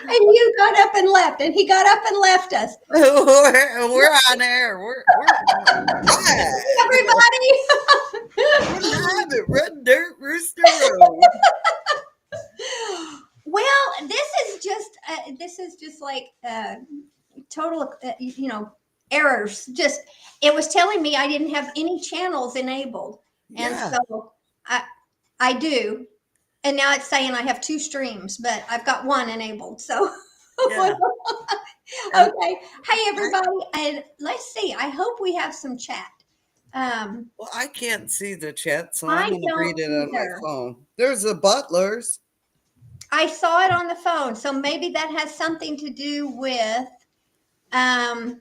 And you got up and left, and he got up and left us. We're on air. We're live. Everybody. We're live at Red Dirt Rooster Road. Well, this is just like total, errors. Just it was telling me I didn't have any channels enabled, and Yeah. so I do, and now it's saying I have 2 streams, but I've got 1 enabled. So Yeah. okay, hey everybody, and let's see. I hope we have some chat. Well, I can't see the chat, so I I'm going to don't read it on my either. phone. There's the Butlers. I saw it on the phone, so maybe that has something to do with. Now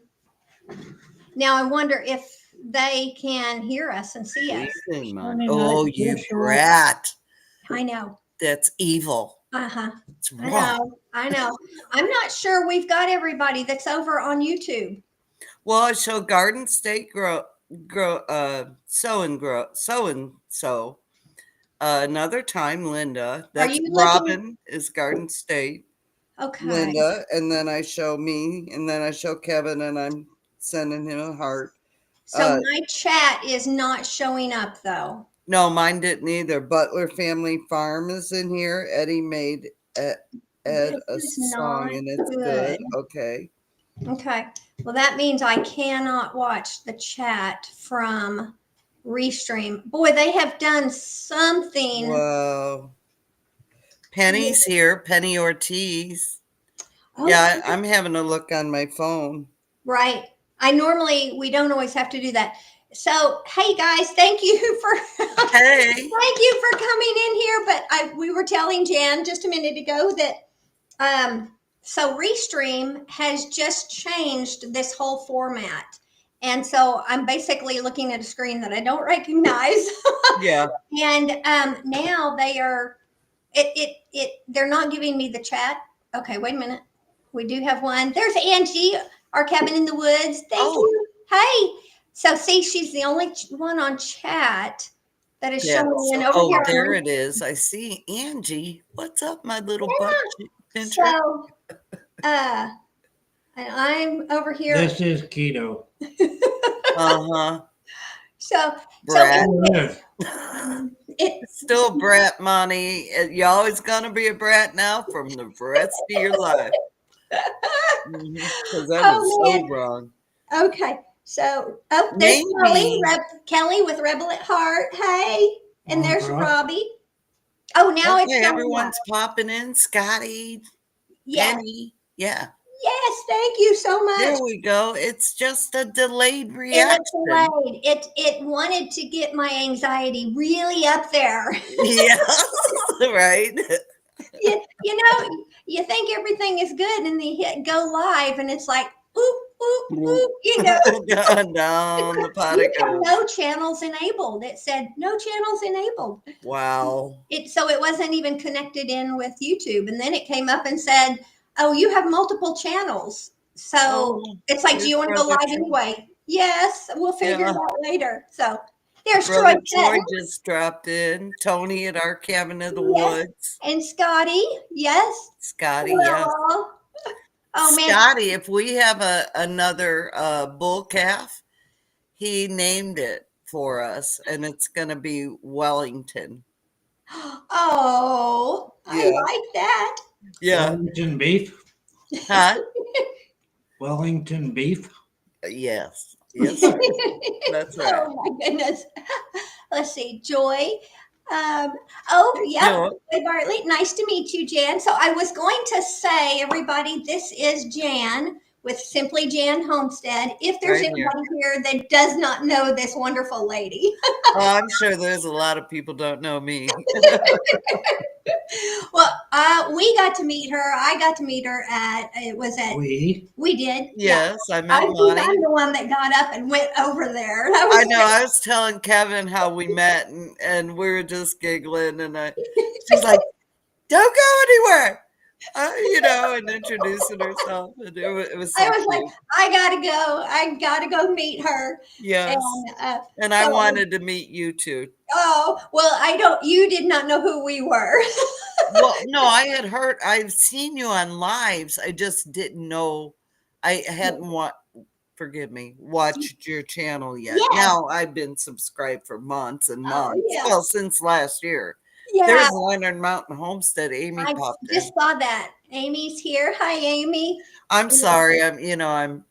I wonder if they can hear us and see us. Oh, you brat. I know. That's evil. It's wrong. I know. I'm not sure we've got everybody that's over on YouTube. Well, I show Garden State so and so. Another time, Linda. That's Robin is Garden State. Okay. Linda, and then I show me, and then I show Kevin, and I'm sending him a heart. So my chat is not showing up, though. No, mine didn't either. Butler Family Farm is in here. Eddie made Ed a song, and it's good. Okay. Okay. Well, that means I cannot watch the chat from Restream. Boy, they have done something. Whoa. Penny's here. Penny Ortiz. Oh, yeah, I'm having a look on my phone. Right. We don't always have to do that. So, hey guys, thank you for thank you for coming in here. But we were telling Jan just a minute ago that so Restream has just changed this whole format. And so I'm basically looking at a screen that I don't recognize. Yeah. And now they are they're not giving me the chat. Okay, wait a minute. We do have one. There's Angie, our cabin in the woods. Thank you. Hey. So see, she's the only one on chat that is showing in over here. Oh, there it is. I see Angie. What's up, my little butt pincher? So and I'm over here. This is keto. So it's still brat money. You're always gonna be a brat now from the rest of your life. Because that was so wrong. Okay. So there's Kelly with Rebel at Heart. Hey. And there's Robbie. Oh, now it's everyone's popping in. Scotty. Penny. Yeah. Yes, thank you so much. There we go. It's just a delayed reaction. It wanted to get my anxiety really up there. Yeah, right. You think everything is good, and then you hit go live, and it's like, oop, oop, oop, down the pot it goes. No channels enabled. It said no channels enabled. Wow. So it wasn't even connected in with YouTube, and then it came up and said, oh, you have multiple channels. So it's like, do you want to go live anyway? Yes, we'll figure it out later. So there's Troy just dropped in. Tony at our cabin in the woods. And Scotty, yes. Scotty, yes. Oh, man. Scotty, if we have another bull calf, he named it for us, and it's going to be Wellington. Oh, I like that. Yeah. Wellington beef? Huh? Wellington beef? Yes. Yes. That's right. Oh my goodness. Let's see. Joy. Joy Bartley. Nice to meet you, Jan. So I was going to say, everybody, this is Jan with Simply Jan Homestead. If there's anybody here that does not know this wonderful lady. I'm sure there's a lot of people don't know me. Well, we got to meet her. I got to meet her we did. Yes, I met Monty. I'm the one that got up and went over there. I know. I was telling Kevin how we met, and we were just giggling, and she's like, "Don't go anywhere. And introducing herself. And it was I so was like, cute. I gotta go meet her. Yes. And I So, wanted to meet you too. oh, well, you did not know who we were. Well, no, I've seen you on lives. I just didn't know. I hadn't watched your channel yet. Yes. Now I've been subscribed for months and Oh, months. yeah. Well, since last year. Yeah. There's Leonard Mountain Homestead. Amy I popped just in. saw that. Amy's here. Hi, Amy. I'm sorry. You're a YouTuber.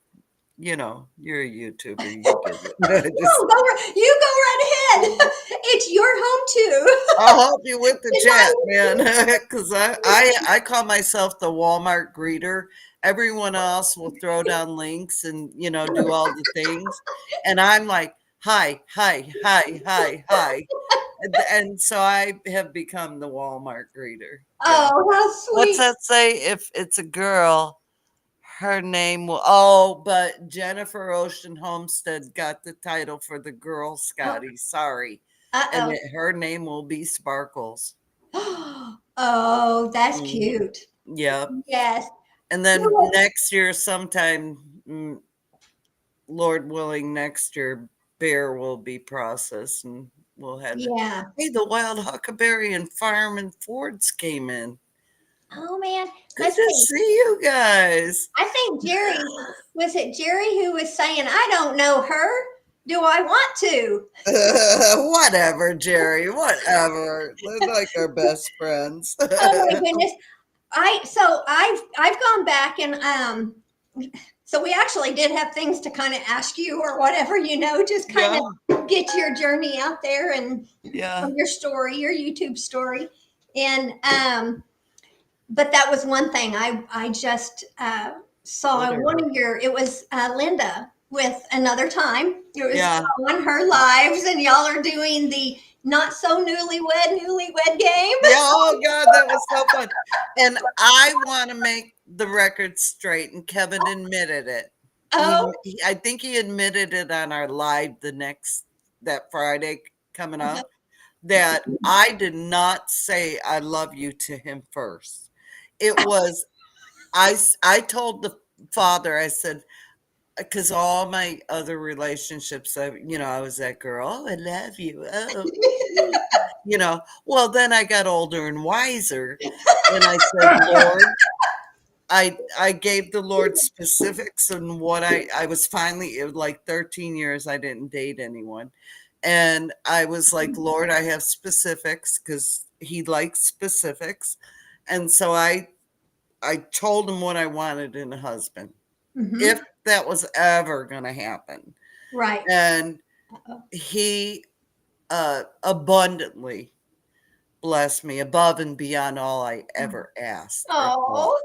You get it. No, you go right ahead. It's your home too. I'll help you with the It's chat, not- man. Because I call myself the Walmart greeter. Everyone else will throw down links and do all the things, and I'm like, hi, hi, hi, hi, hi, and so I have become the Walmart greeter. Yeah. Oh, how What's sweet. that say? If it's a girl, her name will. Oh, but Jennifer Ocean Homestead got the title for the girl, Scotty. Sorry. And Uh-oh. her name will be Sparkles. Oh, that's Mhm. cute. Yep. Yes. And then Well, next year, sometime, Lord willing, next year, bear will be processed and we'll head. yeah. Hey, the wild huckleberry and fireman Fords came in. Oh man. Good Let's to see. see you guys. I think was it Jerry who was saying, I don't know her. Do I want to? Whatever, Jerry. Whatever. They're like our best friends. Oh my goodness. I've gone back and so we actually did have things to kind of ask you or whatever, just kind of get your journey out there and your story, your YouTube story. And but that was one thing I just saw one of it was Linda with Another Time. It was on her lives, and y'all are doing the not so newlywed game. Yeah, oh God, that was so fun. And I want to make the record straight, and Kevin admitted it. I think he admitted it on our live that Friday coming up, that I did not say I love you to him first. It was, I told the father, I said, because all my other relationships, I was that girl, oh, I love you. Oh, well, then I got older and wiser. And I said, Lord, I gave the Lord specifics and what I was finally, it was like 13 years I didn't date anyone. And I was like, Lord, I have specifics because he likes specifics. And so I told him what I wanted in a husband, if that was ever going to happen. Right. And he abundantly blessed me above and beyond all I ever asked. Oh.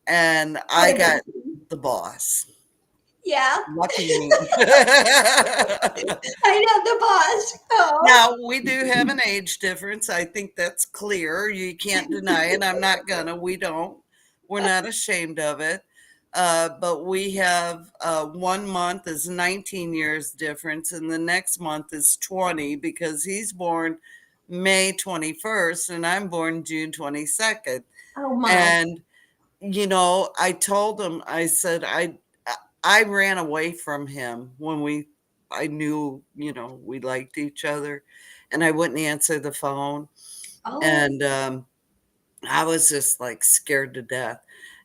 And I got the boss. Yeah. Lucky me. I know the boss. Oh. Now, we do have an age difference. I think that's clear. You can't deny it. I'm not gonna. We don't. We're not ashamed of it. But we have 1 month is 19 years difference, and the next month is 20 because he's born May 21st and I'm born June 22nd. Oh my. And I told him, I said, I ran away from him when I knew, we liked each other, and I wouldn't answer the phone. Oh. And I was just like scared to death.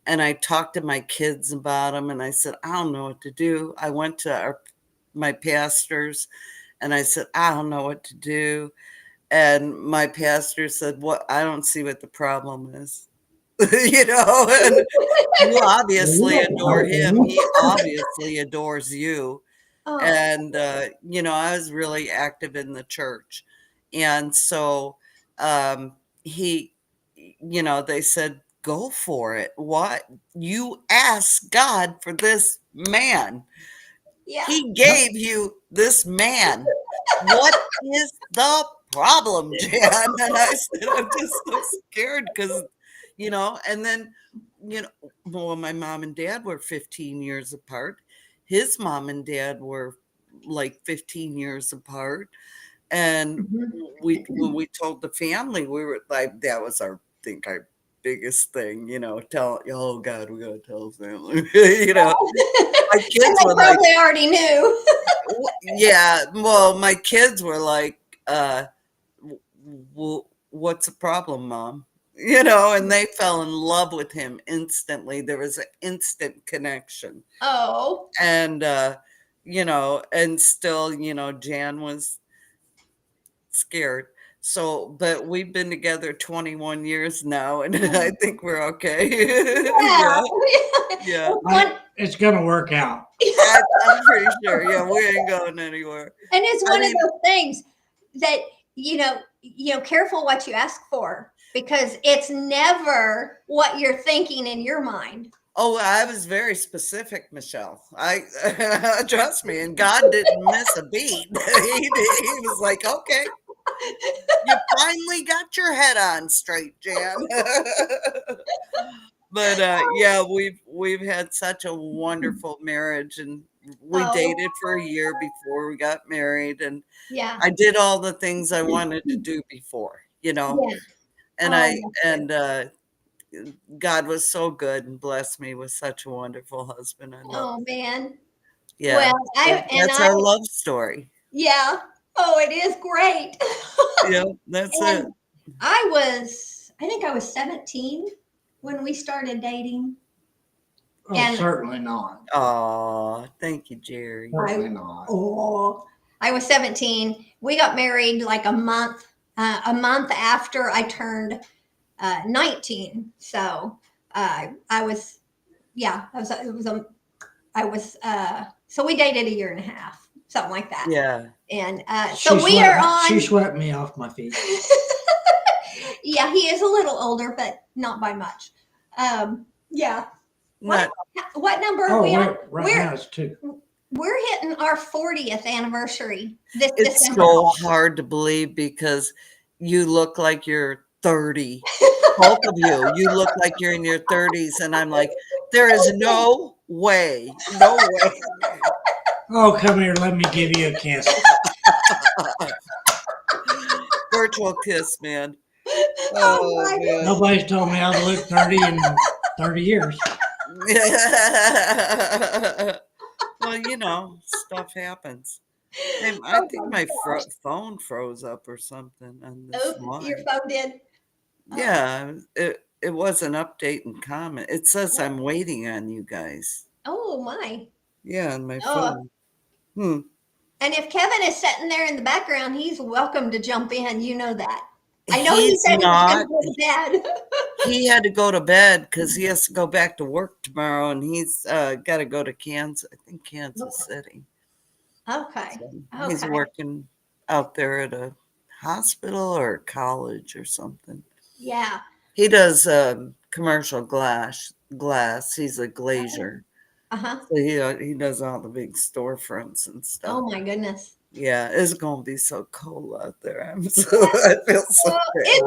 And I talked to my kids about him, and I said, I don't know what to do. I went to my pastors and I said, I don't know what to do. And my pastor said, "What? I don't see what the problem is." And you obviously adore him. He obviously adores you. Oh. And, I was really active in the church. And so they said, go for it. What? You asked God for this man. Yeah. He gave you this man. What is the problem, Jan? And I said, I'm just so scared because, and then, well, my mom and dad were 15 years apart. His mom and dad were like 15 years apart. And when we told the family, we were like, that was our biggest thing, oh God, we gotta tell family. My kids were like, probably already knew. yeah, well, my kids were like, what's the problem, Mom? And they fell in love with him instantly. There was an instant connection. Oh. And, and still, Jan was scared. So, but we've been together 21 years now, and I think we're okay. Yeah. Yeah. It's going to work out. I'm pretty sure. Yeah, we ain't going anywhere. And it's one of those things that, careful what you ask for, because it's never what you're thinking in your mind. Oh, I was very specific, Michelle. I trust me, and God didn't miss a beat. He was like, okay, you finally got your head on straight, Jan. But yeah, we've had such a wonderful marriage, and we dated for a year before we got married, and yeah, I did all the things I wanted to do before, and God was so good and blessed me with such a wonderful husband. I love. Oh man. Yeah. Well, that's our love story. Yeah. Oh, it is great. Yeah, that's it. I think I was 17 when we started dating. Oh, certainly not. Oh, thank you, Jerry. Certainly not. Oh, I was 17. We got married like a month after I turned 19. So so we dated a year and a half, something like that. Yeah. And she swept me off my feet. Yeah, he is a little older, but not by much. Yeah. What number are we on? Right now it's 2. We're hitting our 40th anniversary this It's December. so hard to believe because you look like you're 30. Both of you look like you're in your 30s, and I'm like, there is no way. Oh, come here, let me give you a kiss. Virtual kiss, man. Oh man. Nobody's told me I look 30 in 30 years. Well, stuff happens. And I think my phone froze up or something on this line. Your phone did? Yeah, it was an update and comment. It says I'm waiting on you guys. Oh my. Yeah, on my phone. And if Kevin is sitting there in the background, he's welcome to jump in. You know that. I know he said he was going to go to bed. He had to go to bed because he has to go back to work tomorrow, and he's got to go to Kansas City. Okay. So he's working out there at a hospital or a college or something. Yeah. He does commercial glass. He's a glazier. Uh-huh. So he does all the big storefronts and stuff. Oh my goodness. Yeah, it's gonna be so cold out there. I feel so bad. It's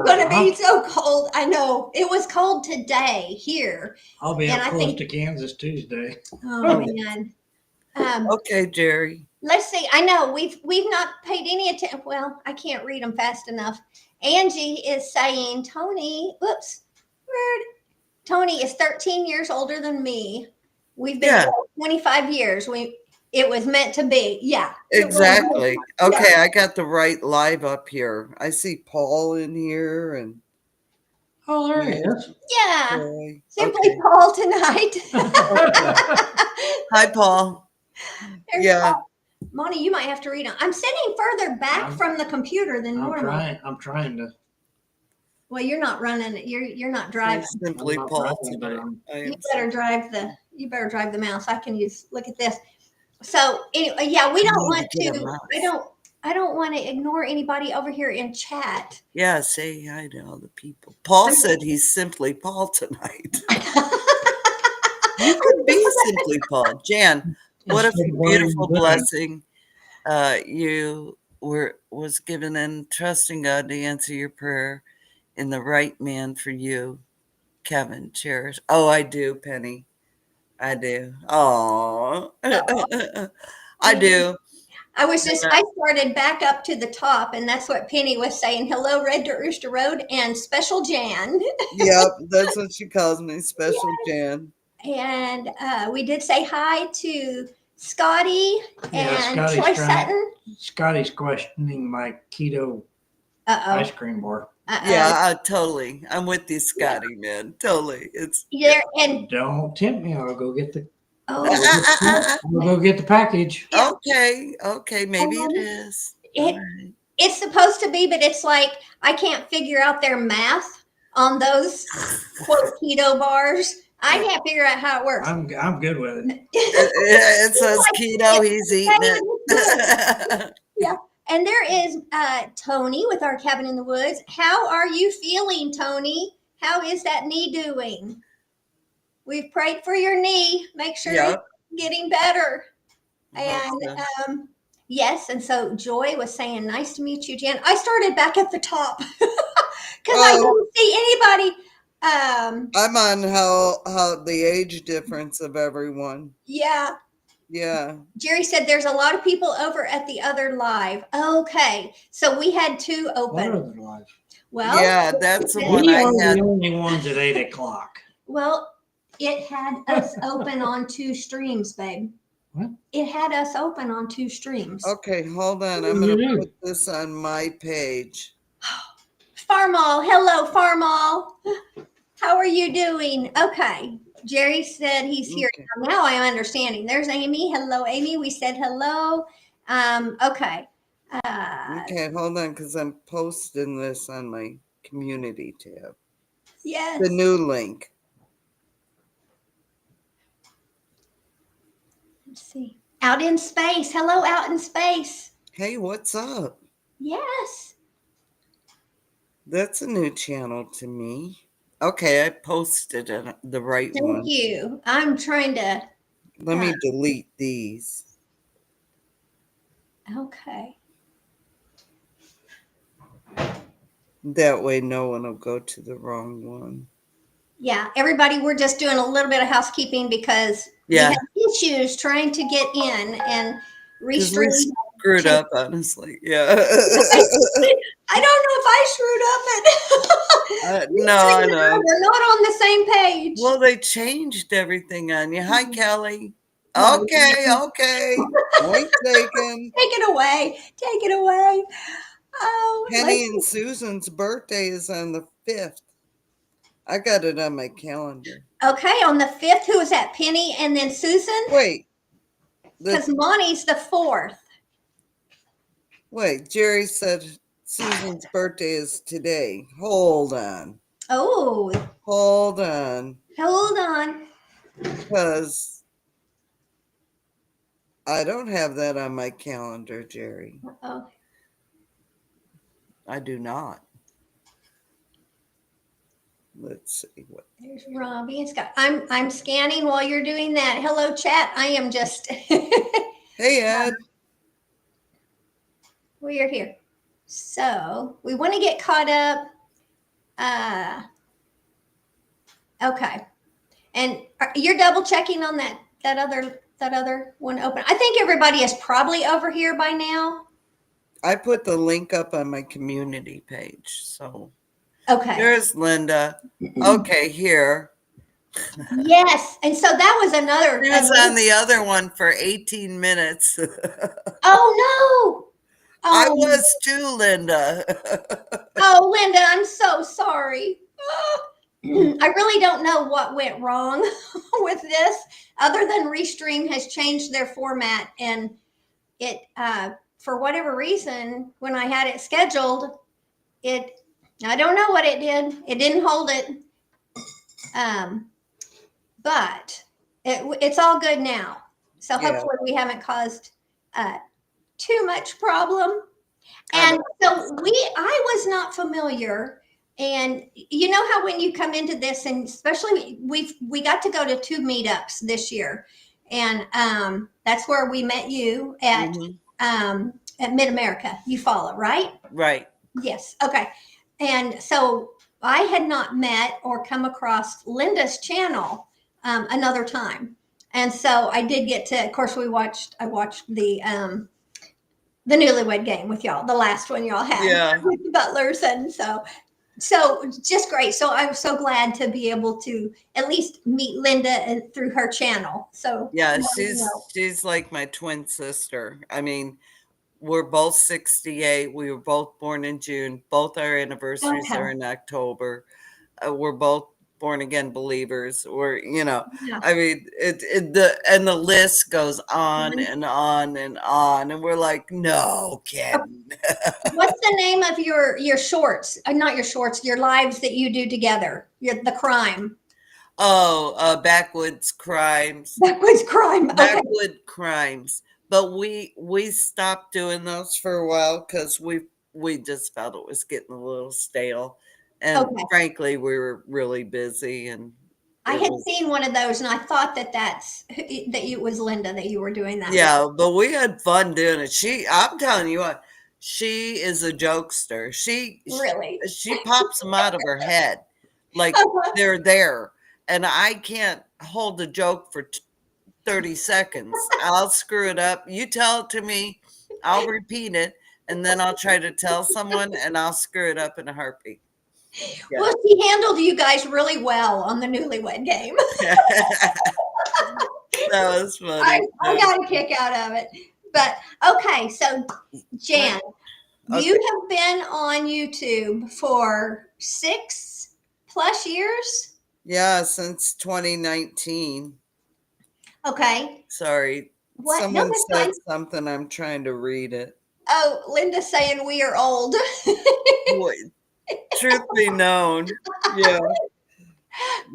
gonna be so cold. I know. It was cold today here. I'll be up close to Kansas Tuesday. Oh man. Okay, Jerry. Let's see. I know we've not paid any attention. Well, I can't read them fast enough. Angie is saying Tony is 13 years older than me. We've been together 25 years. It was meant to be. Yeah. Exactly. Okay, I got the right live up here. I see Paul in here and oh, there he is. Yeah. Simply Paul tonight. Hi, Paul. There's Paul. Moni, you might have to read them. I'm sitting further back from the computer than normal. I'm trying to. Well, you're not running it. You're not driving. Simply Paul tonight. You better drive the mouse. I can look at this. So anyway, yeah, we don't want to. I don't want to ignore anybody over here in chat. Yeah, say hi to all the people. Paul said he's Simply Paul tonight. You could be Simply Paul. Jan, what a beautiful blessing you was given, and trusting God to answer your prayer in the right man for you, Kevin. Cherish. Oh, I do, Penny. I do. Oh, I do. I started back up to the top, and that's what Penny was saying. Hello, Red Dirt Rooster Road and Special Jan. Yep, that's what she calls me, Special Jan. And we did say hi to Scotty and Troy Sutton. Scotty's questioning my keto ice cream bar. Yeah, totally. I'm with you, Scotty, man. Totally. It's and don't tempt me. I'll go get the. We'll go get the package. Yeah. Okay. Maybe it is. It's supposed to be, but it's like I can't figure out their math on those quote keto bars. I can't figure out how it works. I'm good with it. It says keto. He's eating it. Yeah. And there is Tony with our cabin in the woods. How are you feeling, Tony? How is that knee doing? We've prayed for your knee. Make sure it's getting better. And yes, and so Joy was saying, nice to meet you, Jan. I started back at the top because I didn't see anybody. I'm on how the age difference of everyone. Yeah. Yeah. Jerry said there's a lot of people over at the other live. Okay. So we had 2 open. What other live? Well, yeah, that's the one we I are had. the only ones at 8 o'clock. Well, it had us open on 2 streams, babe. What? It had us open on 2 streams. Okay, hold on. I'm going to put this on my page. Farmall. Hello, Farmall. How are you doing? Okay. Jerry said he's here. Okay. Now I'm understanding. There's Amy. Hello, Amy. We said hello. Okay. Okay, hold on, because I'm posting this on my community tab. Yes. The new link. Let's see. Out in space. Hello, out in space. Hey, what's up? Yes. That's a new channel to me. Okay, I posted it, the right one. Thank you. I'm trying to. Let me delete these. Okay. That way no one will go to the wrong one. Yeah, everybody, we're just doing a little bit of housekeeping because we had issues trying to get in and restream. Screwed up, honestly. Yeah. I don't know if I screwed up. No, I know. We're not on the same page. Well, they changed everything on you. Hi, Kelly. Okay. Point taken. Take it away. Take it away. Oh, Penny and Susan's birthday is on the 5th. I got it on my calendar. Okay, on the 5th, who was that? Penny and then Susan? Wait. Because Monty's the 4th. Wait, Jerry said Susan's birthday is today. Hold on. Oh. Hold on. Hold on. Because I don't have that on my calendar, Jerry. Oh. I do not. Let's see what. There's Robbie. I'm scanning while you're doing that. Hello, chat. I am just. Hey, Ed. We are here. So we want to get caught up. Okay. And you're double checking on that other one open. I think everybody is probably over here by now. I put the link up on my community page. So okay. There's Linda. Okay, here. Yes. And so that was another. She was on the other one for 18 minutes. Oh, no. I was too, Linda. Oh, Linda, I'm so sorry. I really don't know what went wrong with this, other than Restream has changed their format, and it, for whatever reason, when I had it scheduled, I don't know what it did. It didn't hold it, but it's all good now. So hopefully we haven't caused too much problem. And so I was not familiar. And you know how when you come into this, and especially we got to go to 2 meetups this year, and that's where we met you at Mid-America. You follow, right? Right. Yes. Okay. And so I had not met or come across Linda's channel another time, and so I did get to. Of course, I watched the the Newlywed Game with y'all, the last one y'all had with the Butlers, and so just great. So I'm so glad to be able to at least meet Linda through her channel. So yeah, she's like my twin sister. I mean, we're both 68. We were both born in June. Both our anniversaries are in October. We're both born again believers. I mean, the list goes on and on and on, and we're like, no kidding. What's the name of your shorts? Not your shorts, your lives that you do together. The crime. Oh, Backwoods Crimes. Backwoods Crime. Backwoods Crimes. But we stopped doing those for a while because we just felt it was getting a little stale. And frankly, we were really busy, and I had seen one of those, and I thought that it was Linda that you were doing that. Yeah, but we had fun doing it. I'm telling you what, she is a jokester. She pops them out of her head like they're there, and I can't hold a joke for 30 seconds. I'll screw it up. You tell it to me, I'll repeat it, and then I'll try to tell someone, and I'll screw it up in a heartbeat. Yeah. Well, she handled you guys really well on the Newlywed Game. That was funny. I got a kick out of it. But okay, so Jan, you have been on YouTube for 6+ years? Yeah, since 2019. Okay. Sorry. Someone said something. I'm trying to read it. Oh, Linda's saying we are old. Truth be known. Yeah.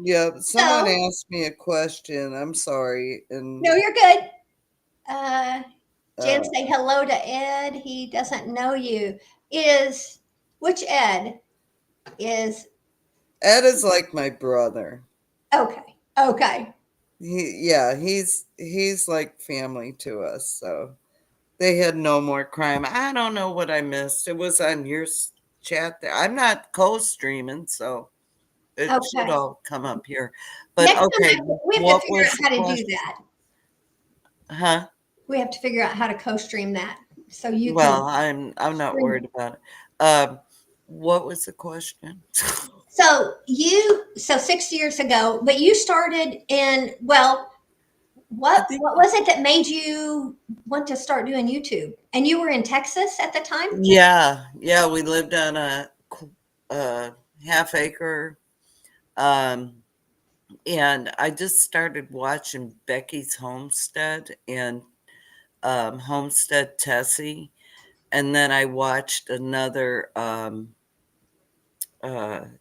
Yeah. Someone asked me a question. I'm sorry. No, you're good. Jen, say hello to Ed. He doesn't know you. Which Ed? Ed is like my brother. Okay. He's like family to us. So they had no more crime. I don't know what I missed. It was on your chat there. I'm not co-streaming, so it should all come up here. But next time we have to figure out how to do that. Huh? We have to figure out how to co-stream that. So you I'm not worried about it. What was the question? So 6 years ago, but you started what was it that made you want to start doing YouTube? And you were in Texas at the time? Yeah. We lived on a half acre. And I just started watching Becky's Homestead and Homestead Tessie. And then I watched another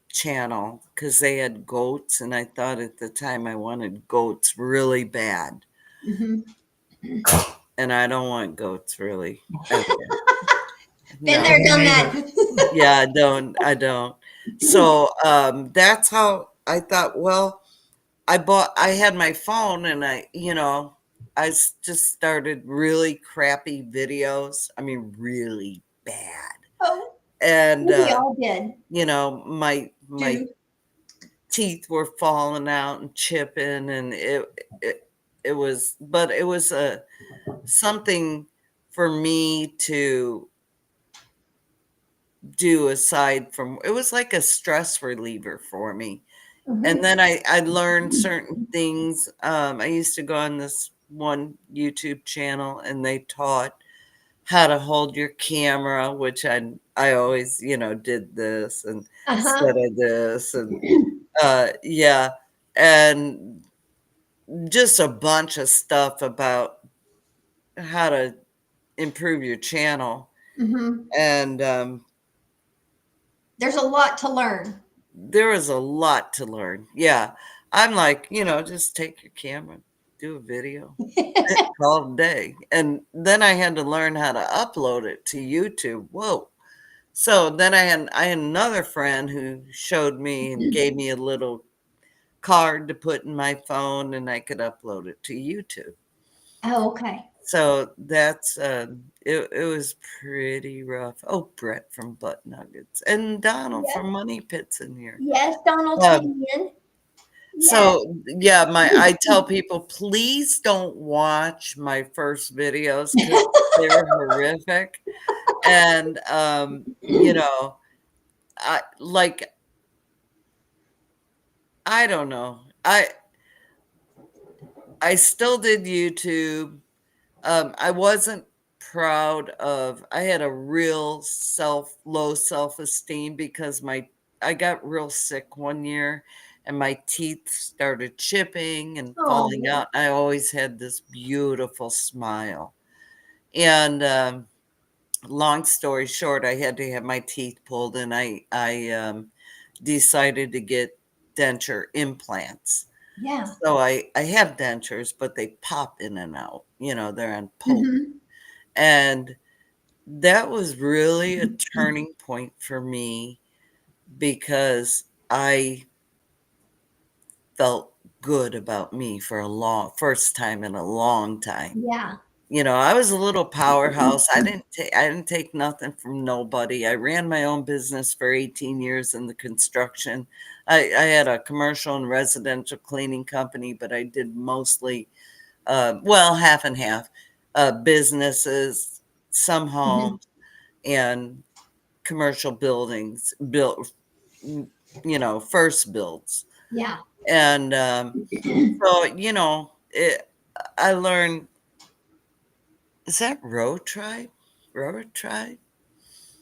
channel because they had goats, and I thought at the time I wanted goats really bad. Mm-hmm. And I don't want goats really. Been there, done that. Yeah, I don't. So that's how I thought, well, I had my phone, and I just started really crappy videos. I mean, really bad. Oh, and we all did. My teeth were falling out and chipping, and it was something for me to do aside from, it was like a stress reliever for me. Mm-hmm. And then I learned certain things. I used to go on this one YouTube channel, and they taught how to hold your camera, which I always, did this and instead of this, and and just a bunch of stuff about how to improve your channel. Mm-hmm. And there's a lot to learn. There is a lot to learn. Yeah. I'm like, just take your camera, do a video, call it a day. And then I had to learn how to upload it to YouTube. Whoa. So then I had another friend who showed me and gave me a little card to put in my phone, and I could upload it to YouTube. Oh, okay. So that's it was pretty rough. Oh, Brett from Butt Nuggets and Donald from Money Pits in here. Yes, Donald. So yeah, I tell people, please don't watch my first videos because they're horrific. And you know, I don't know. I still did YouTube. I wasn't proud of, I had a real low self-esteem because I got real sick one year and my teeth started chipping and falling out. I always had this beautiful smile. And long story short, I had to have my teeth pulled, and I decided to get denture implants. Yeah. So I have dentures, but they pop in and out. They're on poke. And that was really a turning point for me because I felt good about me for first time in a long time. Yeah. I was a little powerhouse. I didn't take nothing from nobody. I ran my own business for 18 years in the construction. I had a commercial and residential cleaning company, but I did mostly, half and half, businesses, some homes, and commercial buildings, built, first builds. Yeah. And so, I learned. Is that Row Tribe? Rower Tribe?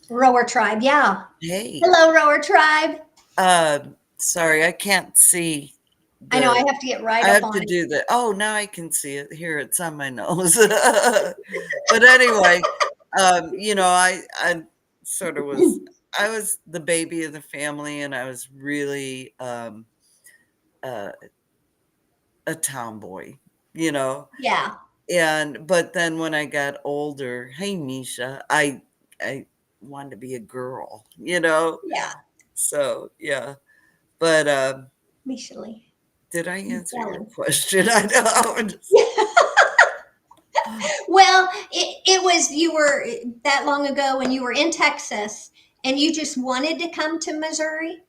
Rower Tribe, yeah. Hey. Hello, Rower Tribe. Sorry, I can't see. I know, I have to get right I up have on to it. do the, oh, now I can see it. Here, it's on my nose. But anyway, I sort of I was the baby of the family, and I was really uh, a tomboy, Yeah. but then when I got older, hey Misha, I wanted to be a girl, Yeah. So yeah. But Misha Lee. did I answer your question? I know. Well, it was, you were that long ago when you were in Texas and you just wanted to come to Missouri.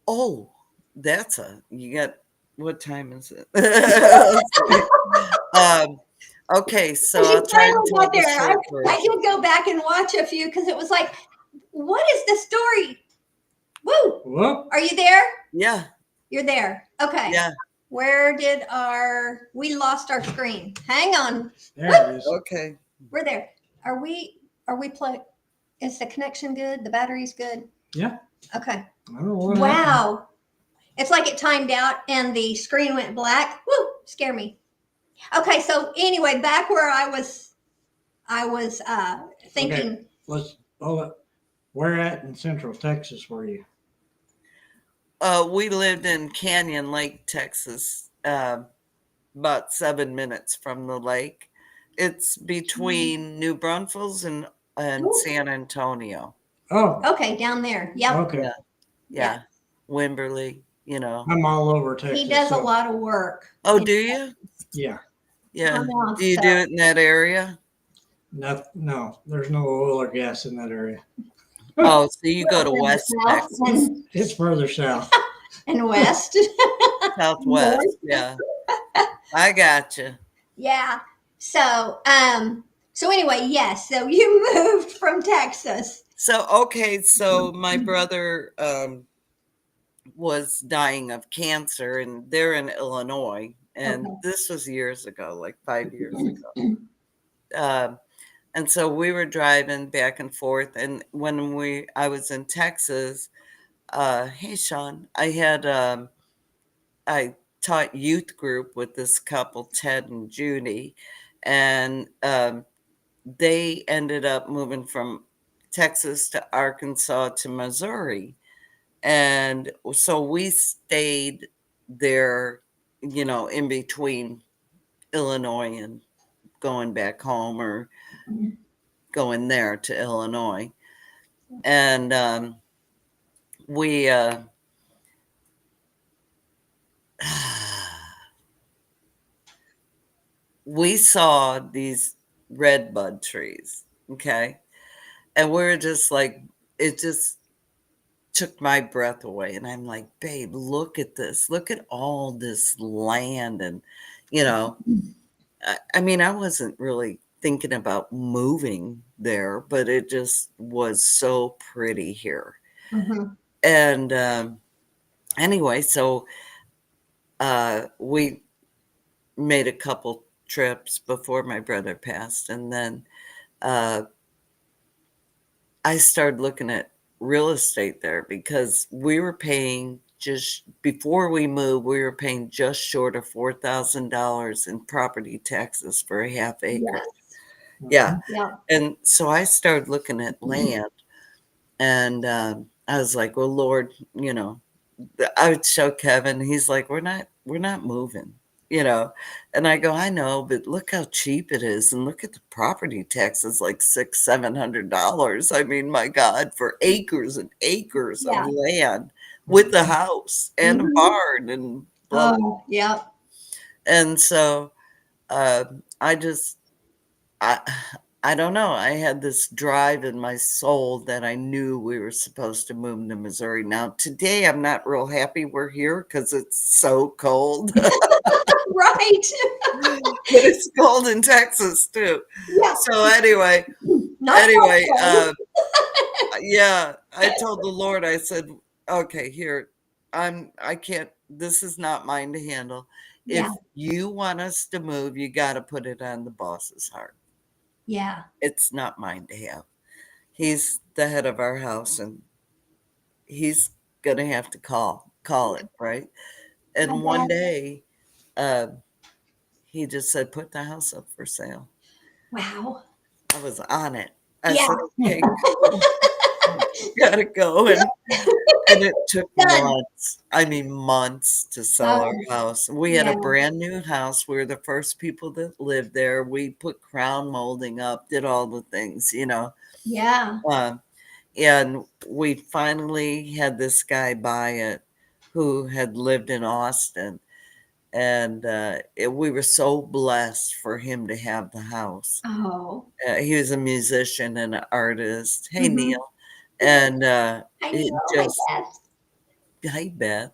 Oh, you got, what time is it? Okay, so I'll try and tell the short version. I can go back and watch a few because it was like, what is the story? Woo! Whoop. Are you there? Yeah. You're there. Okay. Yeah. Where did we lost our screen? Hang on. There it is. Okay. We're there. Are we plugged? Is the connection good? The battery's good? Yeah. Okay. I don't know what Wow. happened. It's like it timed out and the screen went black. Woo! Scare me. Okay, so anyway, back where I was thinking. Okay. Where at in Central Texas were you? We lived in Canyon Lake, Texas, about 7 minutes from the lake. It's between New Braunfels and San Antonio. Oh. Okay, down there. Yep. Okay. Yeah. Wimberley, I'm all over Texas. He does a lot of work. Oh, do you? Yeah. Yeah. Do you do it in that area? No, there's no oil or gas in that area. Oh, so you go to West Texas. It's further south. And west. Southwest, yeah. I gotcha. Yeah. So anyway, yes. So you moved from Texas. So my brother was dying of cancer, and they're in Illinois, and this was years ago, like 5 years ago. And so we were driving back and forth, and when I was in Texas, hey Sean, I taught youth group with this couple, Ted and Judy, and they ended up moving from Texas to Arkansas to Missouri. And so we stayed there, in between Illinois and going back home, or going there to Illinois. And we we saw these red bud trees, okay? And we're just like, it just took my breath away. And I'm like, babe, look at this. Look at all this land. And, you know, I mean, I wasn't really thinking about moving there, but it just was so pretty here. Mm-hmm. And anyway, so we made a couple trips before my brother passed. And then I started looking at real estate there because we were paying just before we moved, we were paying just short of $4,000 in property taxes for a half acre. Yes. Yeah. And so I started looking at land, and I was like, well, Lord, you know, I would show Kevin, he's like, we're not moving, you know. And I go, I know, but look how cheap it is, and look at the property taxes, like $600-700. I mean, my God, for acres and acres of land with a house and a barn and blah, blah. Yeah. And so I just I don't know. I had this drive in my soul that I knew we were supposed to move to Missouri. Now, today I'm not real happy we're here because it's so cold. Right. But it's cold in Texas too. Yeah. So anyway, yeah, I told the Lord, I said, okay, here, I can't, this is not mine to handle. If you want us to move, you got to put it on the boss's heart. Yeah. It's not mine to have. He's the head of our house, and he's going to have to call it, right? And one day, he just said, put the house up for sale. Wow. I was on it. I said, okay, cool. Gotta go. And it took months. I mean, months to sell our house. We had a brand new house. We were the first people that lived there. We put crown molding up, did all the things, you know. Yeah. And we finally had this guy buy it who had lived in Austin. And we were so blessed for him to have the house. Oh. He was a musician and an artist. Hey, Neil. And it just, hi, Beth.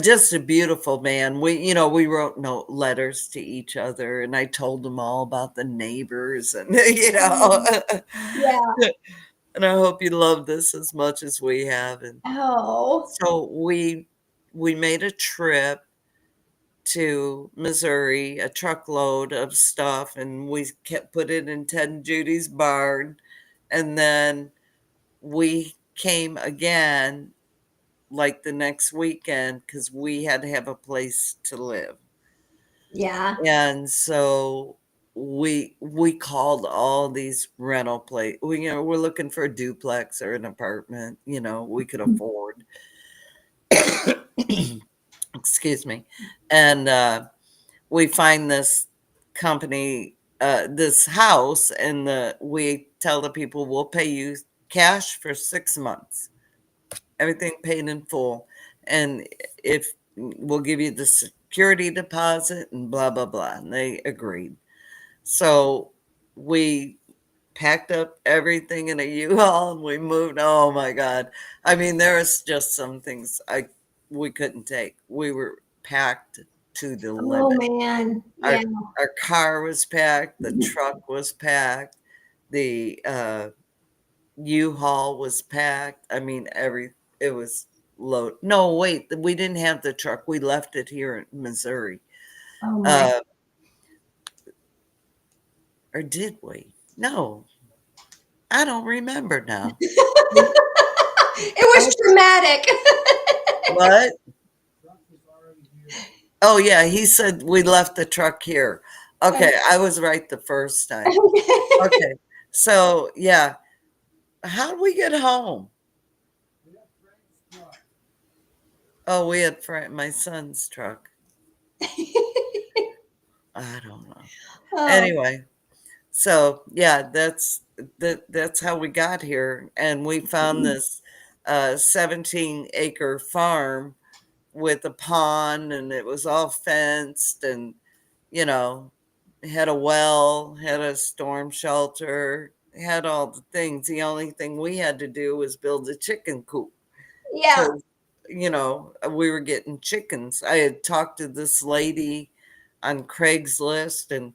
Just a beautiful man. We wrote letters to each other, and I told them all about the neighbors, and and I hope you love this as much as we have. And so we made a trip to Missouri, a truckload of stuff, and we put it in Ted and Judy's barn, and then we came again like the next weekend because we had to have a place to live. Yeah. And so we called all these rental places. We're looking for a duplex or an apartment, we could afford. Excuse me. And we find this company, this house, and we tell the people we'll pay you cash for 6 months. Everything paid in full, and if we'll give you the security deposit and blah blah blah. And they agreed. So we packed up everything in a U-Haul and we moved. Oh my God. I mean, there was just some things we couldn't take. We were packed to the limit. Oh man. Yeah. Our car was packed, the truck was packed, the U-Haul was packed. I mean, it was load. No, wait, we didn't have the truck. We left it here in Missouri. Oh my. Or did we? No, I don't remember now. It was traumatic. What? Oh yeah, he said we left the truck here. Okay, I was right the first time. Okay, so yeah, how did we get home? Oh, we had my son's truck. I don't know. Anyway, so yeah, that's how we got here, and we found this 17-acre farm with a pond, and it was all fenced, and had a well, had a storm shelter, had all the things. The only thing we had to do was build a chicken coop. Yeah. You know, we were getting chickens. I had talked to this lady on Craigslist, and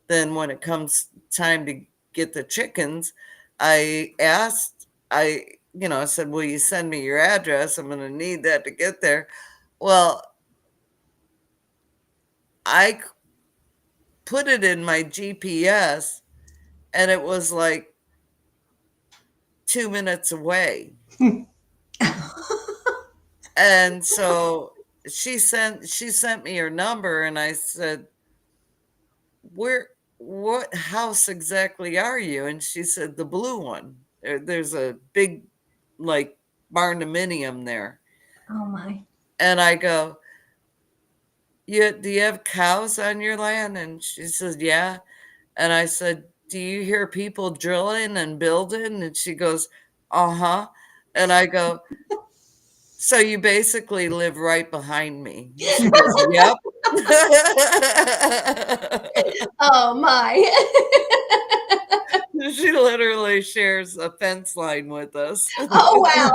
then when it comes time to get the chickens, I said, will you send me your address? I'm going to need that to get there. Well, I put it in my GPS and it was like 2 minutes away. And so she sent me her number, and I said, what house exactly are you? And she said, the blue one. There's a big, like, barndominium there. Oh my. And I go, do you have cows on your land? And she says, yeah. And I said, do you hear people drilling and building? And she goes, uh-huh. And I go, so you basically live right behind me. She goes, yep. Oh my. She literally shares a fence line with us. Oh wow.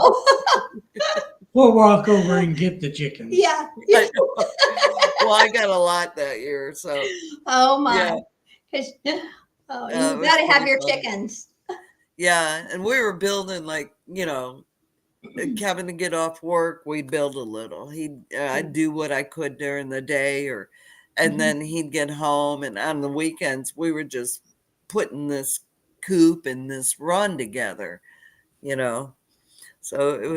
We'll walk over and get the chickens. Yeah. Well, I got a lot that year, so. Oh my. Yeah. Oh, you got to have your chickens. Yeah, and we were building, like, Kevin to get off work, we'd build a little. I'd do what I could during the day, and then he'd get home, and on the weekends we were just putting this coop and this run together, So it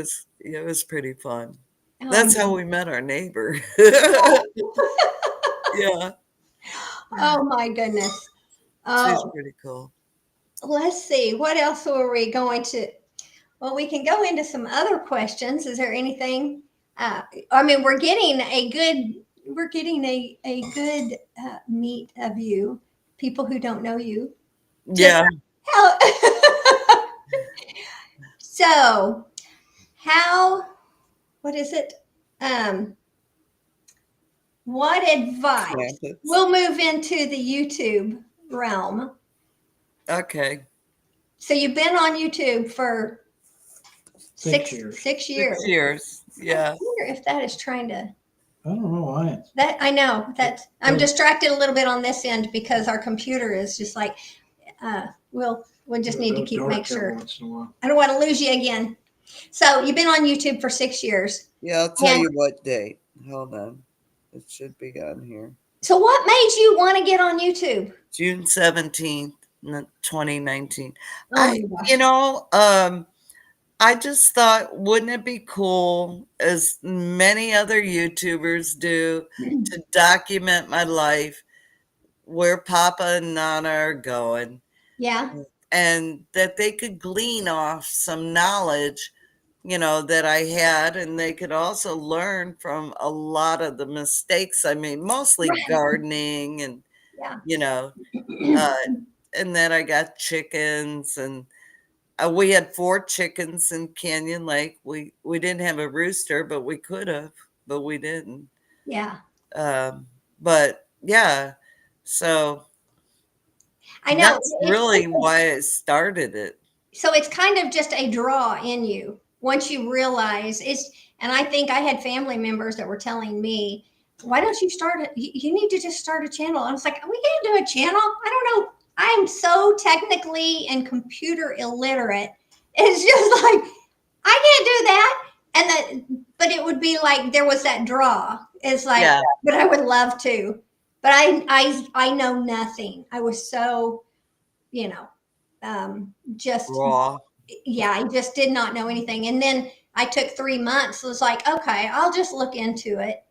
was pretty fun. Oh, That's how we met our neighbor. Yeah. Oh my goodness. She's pretty cool. Let's see. What else were we going to? Well, we can go into some other questions. Is there anything? We're getting a good meet of you, people who don't know you. Yeah. So, what is it? What advice? We'll move into the YouTube realm. Okay. So you've been on YouTube for 6 years. 6 years. Yeah. I wonder if that is trying to. I don't know why. I know that I'm distracted a little bit on this end because our computer is just like, we'll just need to make sure. I don't want to lose you again. So you've been on YouTube for 6 years. Yeah, I'll tell you what date. Hold on. It should be on here. So what made you want to get on YouTube? June 17th, 2019. I just thought, wouldn't it be cool, as many other YouTubers do, to document my life, where Papa and Nana are going. Yeah. And that they could glean off some knowledge, that I had, and they could also learn from a lot of the mistakes I made, mostly gardening and, and then I got chickens, and we had 4 chickens in Canyon Lake. We didn't have a rooster, but we could have, but we didn't. Yeah. But yeah, so I know that's really why I started it. So it's kind of just a draw in you once you realize and I think I had family members that were telling me, why don't you start it? You need to just start a channel. I was like, we can't do a channel. I don't know. I'm so technically and computer illiterate. It's just like, I can't do that. But it would be like, there was that draw. It's like, but I would love to, but I know nothing. I was so, just raw. Yeah. I just did not know anything. And then I took 3 months. It was like, okay, I'll just look into it.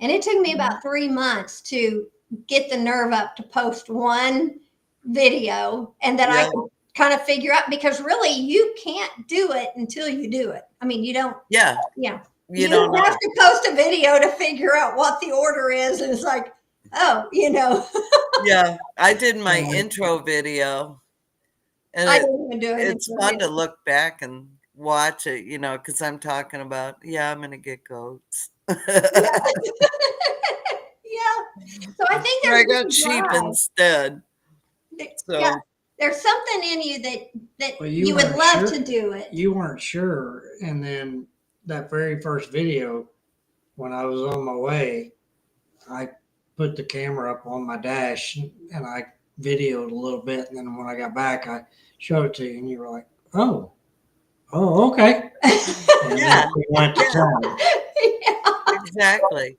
And it took me about 3 months to get the nerve up to post one video, and that I could kind of figure out, because really you can't do it until you do it. I mean, you don't. Yeah. Yeah. You don't have to post a video to figure out what the order is. And it's like, oh, Yeah. I did my intro video. And I didn't even do it. It's fun to look back and watch it, because I'm talking about, I'm going to get goats. Yeah. So I think I got sheep instead. So. Yeah. There's something in you that you would love to do it. You weren't sure. And then that very first video, when I was on my way, I put the camera up on my dash and I videoed a little bit. And then when I got back, I showed it to you, and you were like, "Oh, okay." And Yeah. then we went to town. Exactly.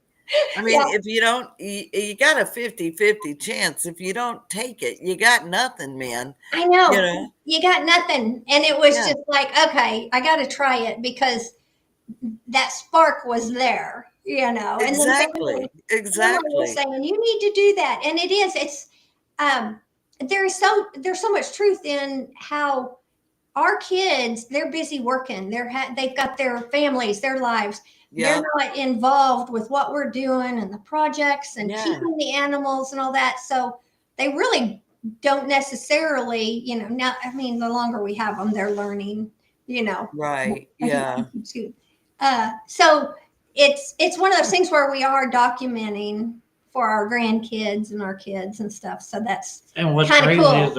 I mean, Yeah. if you don't, you got a 50-50 chance. If you don't take it, you got nothing, man. I know. You know? You got nothing. And it was Yeah. just like, okay, I got to try it because that spark was there, And then Exactly. family was Exactly. saying, you need to do that. And it is, um, there's so much truth in how our kids, they're busy working. They've got their families, their lives. Yeah. They're not involved with what we're doing and the projects and Yeah. keeping the animals and all that. So they really don't necessarily, now, I mean, the longer we have them, they're learning, Right. Yeah. So it's one of those things where we are documenting for our grandkids and our kids and stuff. So that's And what's kind of crazy cool. is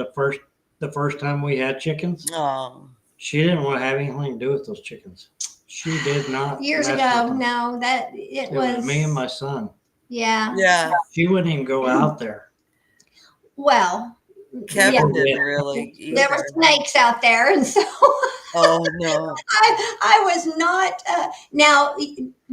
the first time we had chickens, Oh. she didn't want to have anything to do with those chickens. She did not. Years mess ago, with them. no, It was me and my son. Yeah. Yeah. She wouldn't even go out there. Well, Kevin didn't really either. There were snakes out there, and so Oh no. I was not. Now,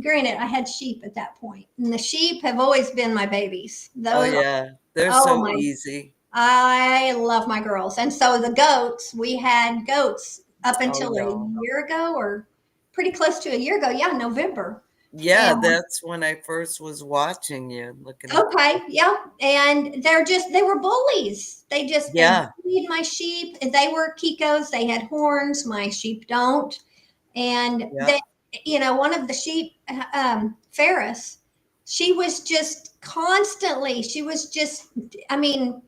granted, I had sheep at that point, and the sheep have always been my babies. Oh yeah, they're so easy. I love my girls, and so the goats. We had goats up until a year ago, or pretty close to a year ago. Yeah, November. Yeah, that's when I first was watching you. Okay, yeah, and they were bullies. They feed my sheep. They were Kikos. They had horns. My sheep don't. And one of the sheep, Ferris, she was just constantly. She was just, I mean,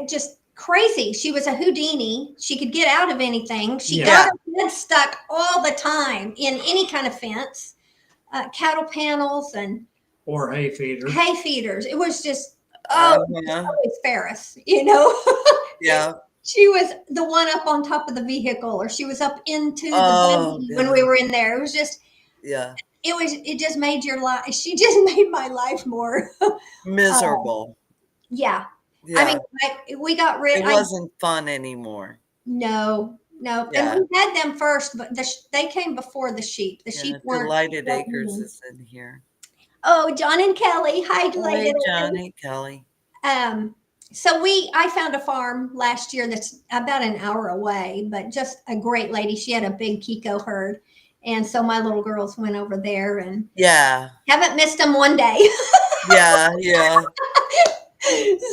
just crazy. She was a Houdini. She could get out of anything. She got her head stuck all the time in any kind of fence. Cattle panels or hay feeders. Hay feeders. It was just always Ferris, Yeah. She was the one up on top of the vehicle, or she was up into the buggy when we were in there. It was just It just made your life. She just made my life more miserable. Yeah. I mean, we got rid. It wasn't fun anymore. No. Yeah. And we had them first, but they came before the sheep. The sheep weren't. Delighted Acres is in here. Oh, John and Kelly. Hi, Delighted. Hey, Johnny, Kelly. So I found a farm last year that's about an hour away, but just a great lady. She had a big Kiko herd. And so my little girls went over there and haven't missed them one day. Yeah.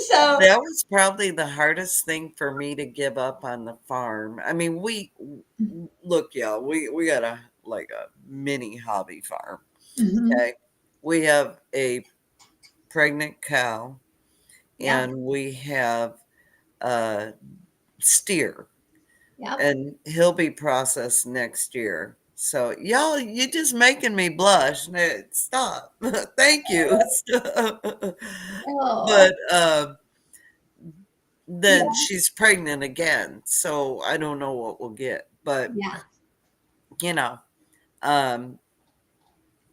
So that was probably the hardest thing for me to give up on the farm. I mean, we got a mini hobby farm. Mm-hmm. Okay. We have a pregnant cow and we have a steer. Yep. And he'll be processed next year. So y'all, you're just making me blush. Stop. Thank you. But then she's pregnant again. So I don't know what we'll get. But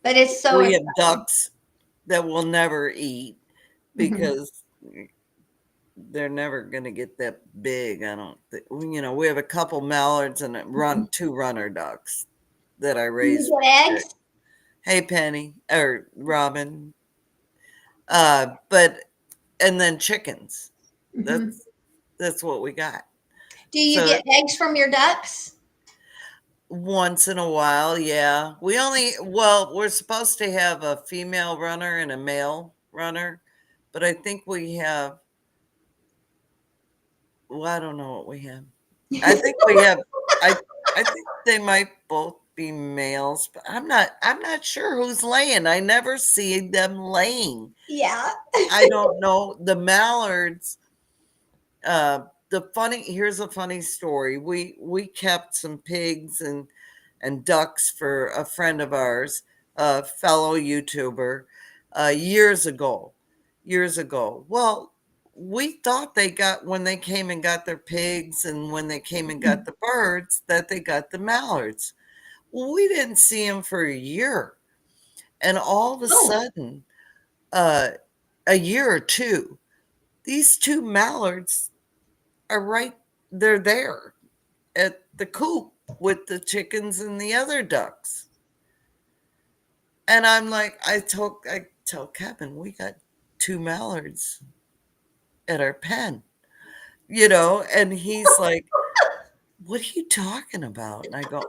but it's so we have ducks that we'll never eat because they're never going to get that big. I don't think, we have a couple mallards and two runner ducks that I raised. Eggs? Hey, Penny or Robin. And then chickens. That's what we got. Do you get eggs from your ducks? Once in a while, yeah. We're supposed to have a female runner and a male runner, but I think we have. Well, I don't know what we have. I think we have. I think they might both be males, but I'm not sure who's laying. I never see them laying. Yeah. I don't know. The mallards. Here's a funny story. We kept some pigs and ducks for a friend of ours, a fellow YouTuber, years ago. Well, we thought when they came and got their pigs and when they came and got the birds, that they got the mallards. Well, we didn't see him for a year. And all of a Oh. sudden, a year or two, these two mallards are they're there at the coop with the chickens and the other ducks. And I'm like, I tell Kevin, we got two mallards at our pen, and he's like, what are you talking about? And I go,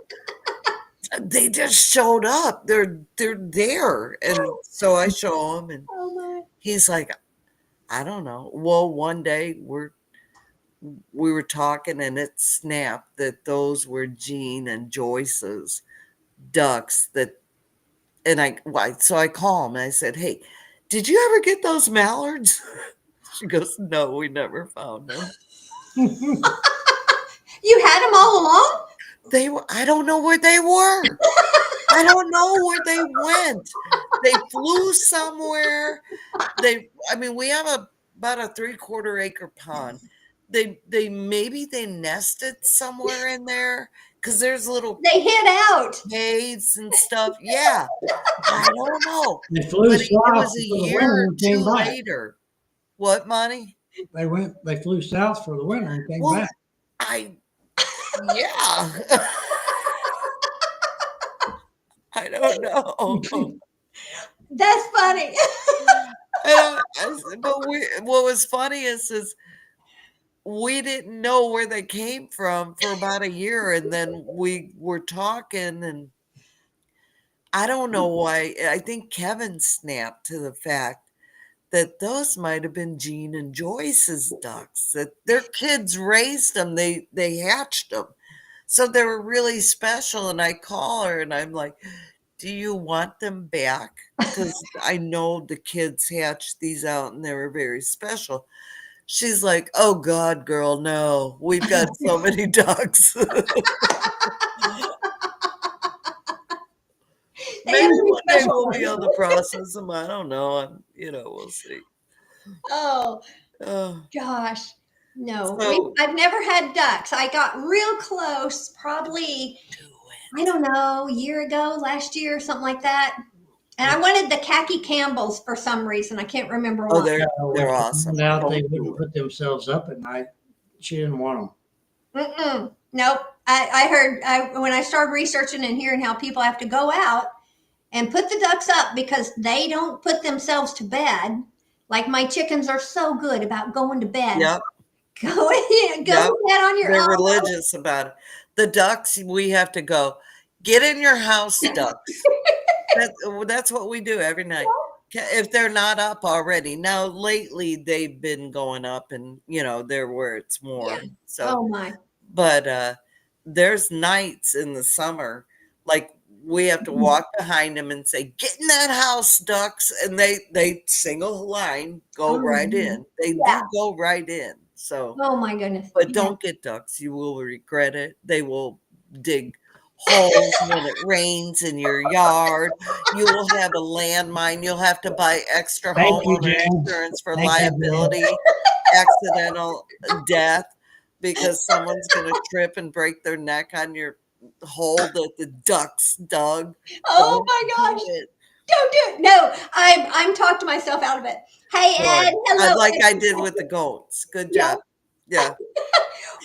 they just showed up. They're there. And so I show him, and Oh my. he's like, I don't know. Well, one day we were talking, and it snapped that those were Jean and Joyce's ducks. So I call him and I said, hey, did you ever get those mallards? She goes, no, we never found them. You had them all along? I don't know where they were. I don't know where they went. They flew somewhere. We have about a 3/4 acre pond. They maybe they nested somewhere in there because there's little They hid out. caves and stuff. Yeah, I don't know. They flew But south it was for a the year winter or and came two back. later. What, Monty? They flew south for the winter and came Well, back. yeah. I don't know. That's funny. But what was funny is we didn't know where they came from for about a year, and then we were talking, and I don't know why. I think Kevin snapped to the fact that those might have been Jean and Joyce's ducks. That their kids raised them. They hatched them, so they were really special. And I call her, and I'm like, do you want them back? Because I know the kids hatched these out and they were very special. She's like, oh God, girl, no. We've got so many ducks. Maybe one day we'll be able to process them. I don't know. We'll see. Oh, gosh. No, I've never had ducks. I got real close, probably, I don't know, a year ago, last year, something like that. And I wanted the khaki Campbells for some reason. I can't remember why. They're awesome. Now they wouldn't put themselves up at night. She didn't want them. Nope. I heard when I started researching and hearing how people have to go out and put the ducks up because they don't put themselves to bed. Like my chickens are so good about going to bed. Yep. Go to bed on your own. They're religious about it. The ducks, we have to go, get in your house, ducks. That's what we do every night. If they're not up already. Now, lately, they've been going up and, they're where it's warm. Yeah. So, oh, my. But there's nights in the summer, like we have to walk behind them and say, get in that house, ducks. And they single line, go right in. They do go right in. So, oh my goodness. But don't get ducks. You will regret it. They will dig holes when it rains in your yard. You will have a landmine. You'll have to buy extra homeowner insurance for liability, accidental death, because someone's going to trip and break their neck on your hole that the ducks dug. Oh my gosh. Don't do it. No, I'm talked myself out of it. Hey, Ed. Hello. Like I did with the goats. Good job. Yeah.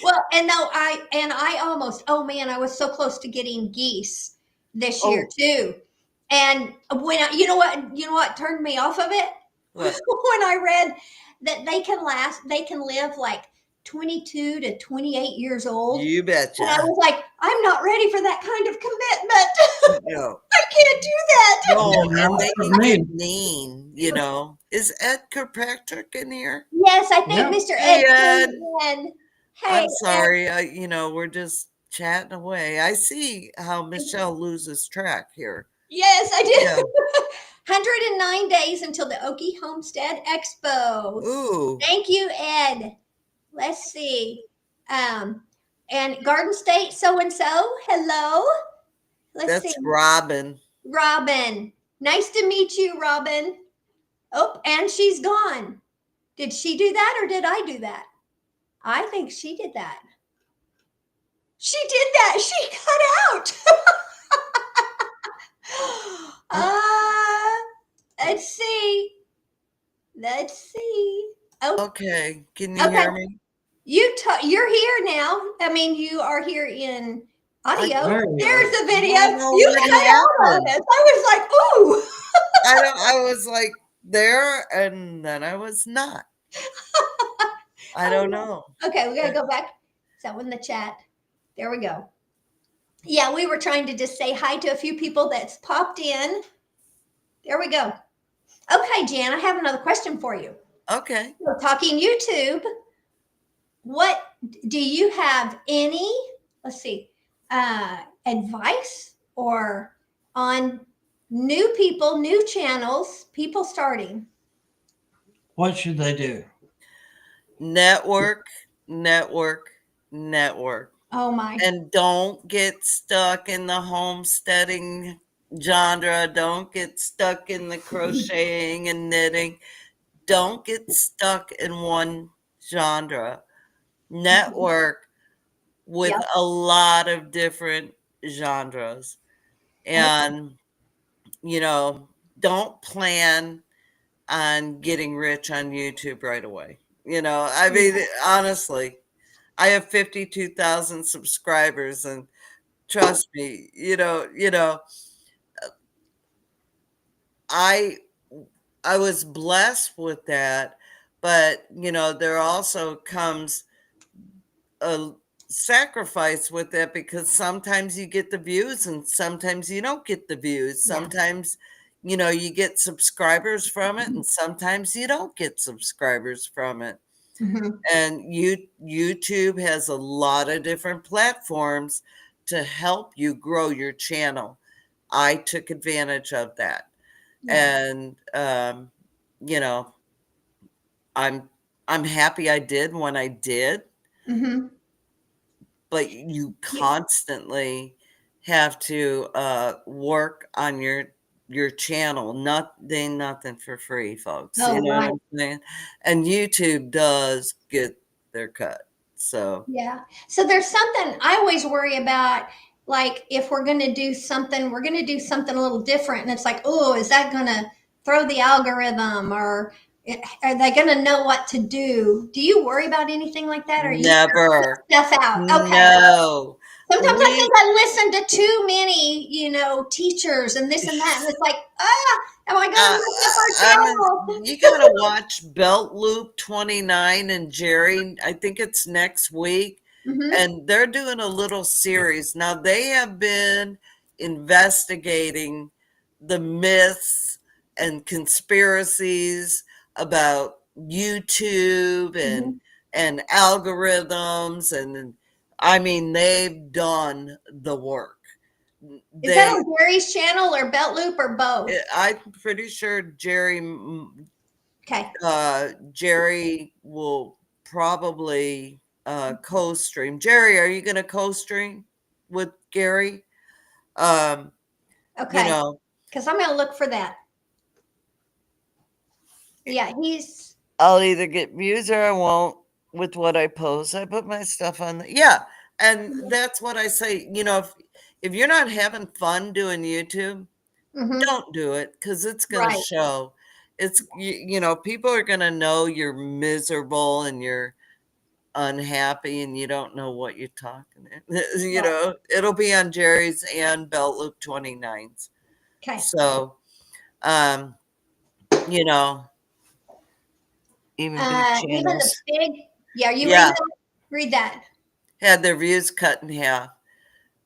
Well, and no, I almost, oh man, I was so close to getting geese this year too. And when you know what turned me off of it? What? When I read that they can live like 22 to 28 years old. You betcha. And I was like, I'm not ready for that kind of commitment. No. I can't do that. No, and they can get mean, Is Ed Kirkpatrick in here? Yes, I think Mr. Ed. Hey, I'm sorry. We're just chatting away. I see how Michelle loses track here. Yes, I do. Yeah. 109 days until the Okie Homestead Expo. Ooh. Thank you, Ed. Let's see. And Garden State so-and-so. Hello. Let's see. Robin. Robin. Nice to meet you, Robin. Oh, and she's gone. Did she do that or did I do that? I think she did that. She did that. She cut out. Let's see. Let's see. Oh, Okay. Can you okay. hear me? You're here now. I mean, you are here in audio. There you There's go. the video. I don't know You what cut out on happened. us. I was like, ooh. I was like there and then I was not. I don't know. Okay, we gotta go back. Is that one in the chat? There we go. Yeah, we were trying to just say hi to a few people that's popped in. There we go. Okay, Jan, I have another question for you. Okay. We're talking YouTube. What do you have any, let's see, advice or on new people, new channels, people starting? What should they do? Network, network, network. Oh my. And don't get stuck in the homesteading genre. Don't get stuck in the crocheting and knitting. Don't get stuck in one genre. Network with Yep. a lot of different genres. And, don't plan on getting rich on YouTube right away. I mean, honestly, I have 52,000 subscribers and trust me, I I was blessed with that, but there also comes a sacrifice with it because sometimes you get the views and sometimes you don't get the views. Yeah. Sometimes you get subscribers from it and sometimes you don't get subscribers from it. Mhm. And YouTube has a lot of different platforms to help you grow your channel. I took advantage of that. Yeah. And you know, I'm happy I did when I did, Mhm. but you Yeah. constantly have to work on your channel. Nothing for free, folks. You Oh, know what right. I'm saying? And YouTube does get their cut. So Yeah. So there's something I always worry about. Like if we're going to do something, we're going to do something a little different. And it's like, oh, is that going to throw the algorithm or are they going to know what to do? Do you worry about anything like that? Or you never. stuff out? Okay. No. Sometimes I We think I listen to too many, teachers and this and that. And it's like, am I going to mess up our channel? you gotta watch Belt Loop 29 and Jerry. I think it's next week. Mm-hmm. And they're doing a little series. Now they have been investigating the myths and conspiracies about YouTube Mm-hmm. and algorithms, and I mean they've done the work. Is that They on Gary's channel or Belt Loop or both? I'm pretty sure Okay. Jerry will probably co-stream. Jerry, are you going to co-stream with Gary? Um, you Okay. know, Because I'm going to look for that. Yeah, he's. I'll either get views or I won't with what I post. I put my stuff on yeah, and that's what I say. If you're not having fun doing YouTube, Mm-hmm. don't do it because it's going to Right. show. People are going to know you're miserable and you're unhappy and you don't know what you're talking Right. it'll be on Jerry's and Belt Loop 29's. Okay. So um you know even big Even the channels, big. Yeah, you read yeah, that? Read that. had their views cut in half.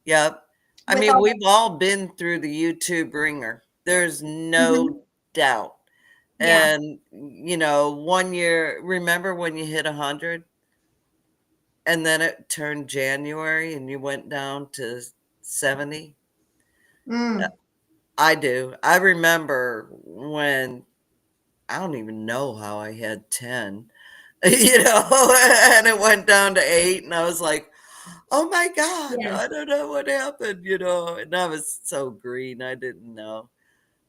Yep. I With mean, all. we've all been through the YouTube ringer, there's Mm-hmm. no doubt. Yeah. And 1 year, remember when you hit 100 and then it turned January and you went down to 70? Mm. I do. I remember when I don't even know how I had 10, and it went down to 8, and I was like, oh my God, Yeah. I don't know what happened, and I was so green, I didn't know.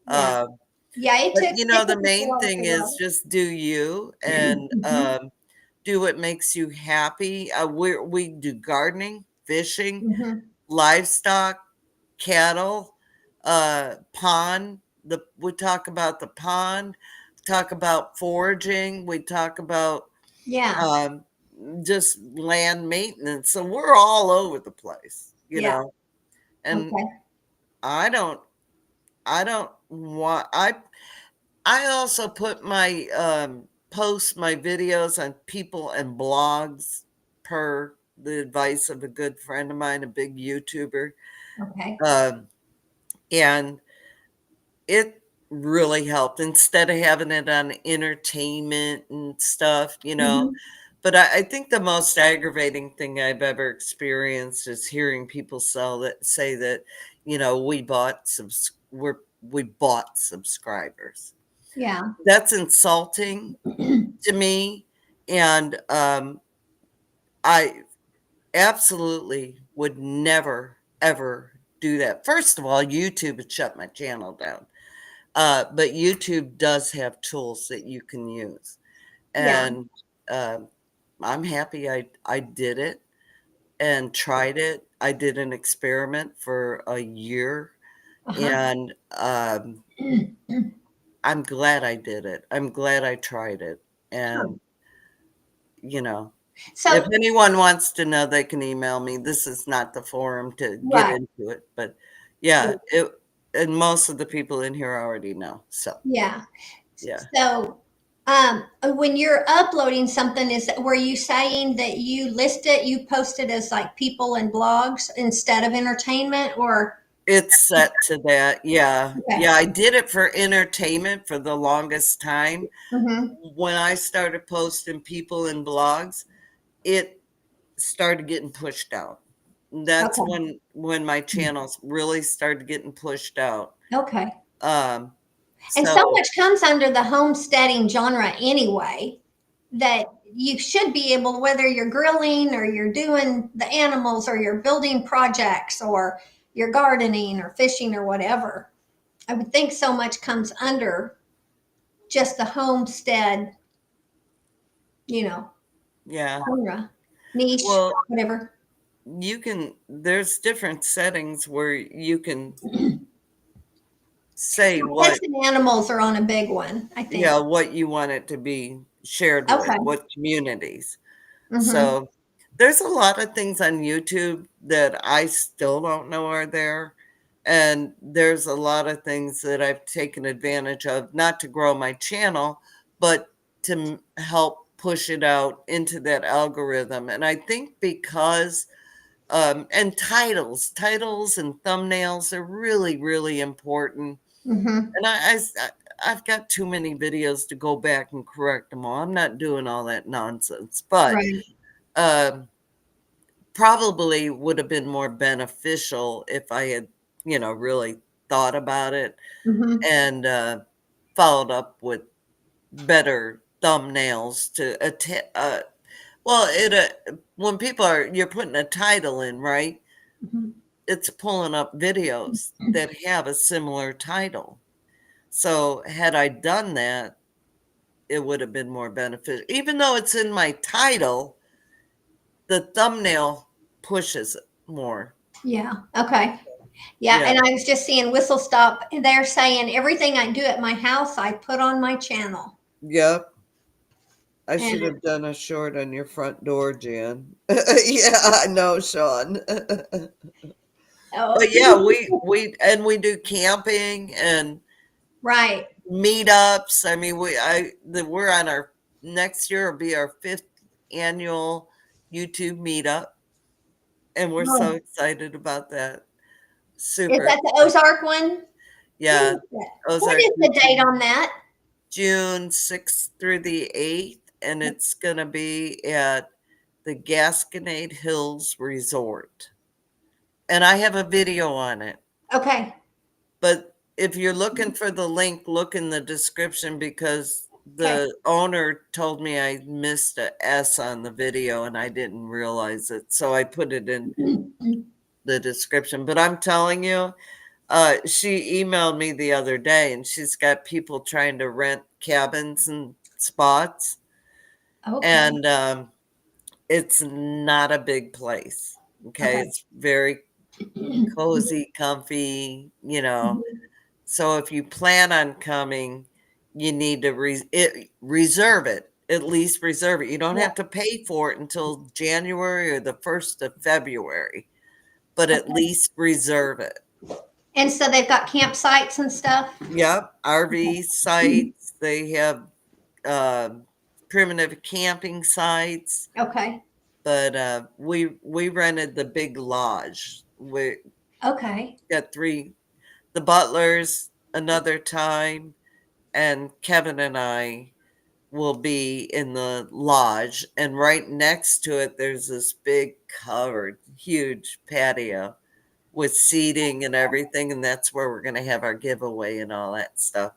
Yeah. Um, Yeah. It but, took. It the took us a main while thing to is grow. just do you and Mm-hmm. do what makes you happy. We do gardening, fishing, Mm-hmm. livestock, cattle, pond. We talk about the pond, talk about foraging, we talk about just land maintenance. So we're all over the place, you know. And I don't want I also put my post my videos on people and blogs per the advice of a good friend of mine, a big YouTuber. And it really helped instead of having it on entertainment and stuff, you know. But I think the most aggravating thing I've ever experienced is hearing people say that, you know, we bought subscribers. Yeah. That's insulting to me. And I absolutely would never, ever do that. First of all, YouTube had shut my channel down. But YouTube does have tools that you can use. And I'm happy I did it and tried it. I did an experiment for a year. And I'm glad I did it. I'm glad I tried it. And, you know, if anyone wants to know, they can email me. This is not the forum to get into it. But yeah, and most of the people in here already know. So yeah. So when you're uploading something, were you saying that you list it, you post it as like people and blogs instead of entertainment, or? It's set to that. Yeah. Yeah. I did it for entertainment for the longest time. When I started posting people and blogs, it started getting pushed out. That's when my channels really started getting pushed out. And so much comes under the homesteading genre anyway, that you should be able, whether you're grilling or you're doing the animals or you're building projects or you're gardening or fishing or whatever. I would think so much comes under just the homestead, you know, genre, niche, whatever. There's different settings where you can say what animals are on a big one, I think. Yeah, what you want it to be shared with, what communities. So there's a lot of things on YouTube that I still don't know are there. And there's a lot of things that I've taken advantage of, not to grow my channel, but to help push it out into that algorithm. And I think because and titles and thumbnails are really, really important. And I've got too many videos to go back and correct them all. I'm not doing all that nonsense, but probably would have been more beneficial if I had, you know, really thought about it and followed up with better thumbnails to when you're putting a title in, right? It's pulling up videos that have a similar title. So had I done that, it would have been more beneficial. Even though it's in my title, the thumbnail pushes it more. Yeah. Okay. Yeah. And I was just seeing Whistle Stop, and they're saying everything I do at my house, I put on my channel. Yep. I should have done a short on your front door, Jan. Yeah, I know, Sean. But yeah, we do camping and meetups. I mean, we're on our next year will be our 5th annual YouTube meetup, and we're so excited about that. Super. Is that the Ozark one? Yeah. What is the date on that? June 6th through the 8th, and it's going to be at the Gasconade Hills Resort. And I have a video on it. Okay. But if you're looking for the link, look in the description, because the owner told me I missed a S on the video and I didn't realize it. So I put it in the description. But I'm telling you, she emailed me the other day and she's got people trying to rent cabins and spots. And it's not a big place. Okay. It's very cozy, comfy, Mhm. So if you plan on coming, you need to reserve it. At least reserve it. You don't Yeah. have to pay for it until January or the 1st of February, but at Okay. least reserve it. And so they've got campsites and stuff. Yep, RV sites. They have primitive camping sites. Okay. But we rented the big lodge. We Okay. got the Butlers another time, and Kevin and I will be in the lodge, and right next to it there's this big covered huge patio with seating and everything, and that's where we're going to have our giveaway and all that stuff.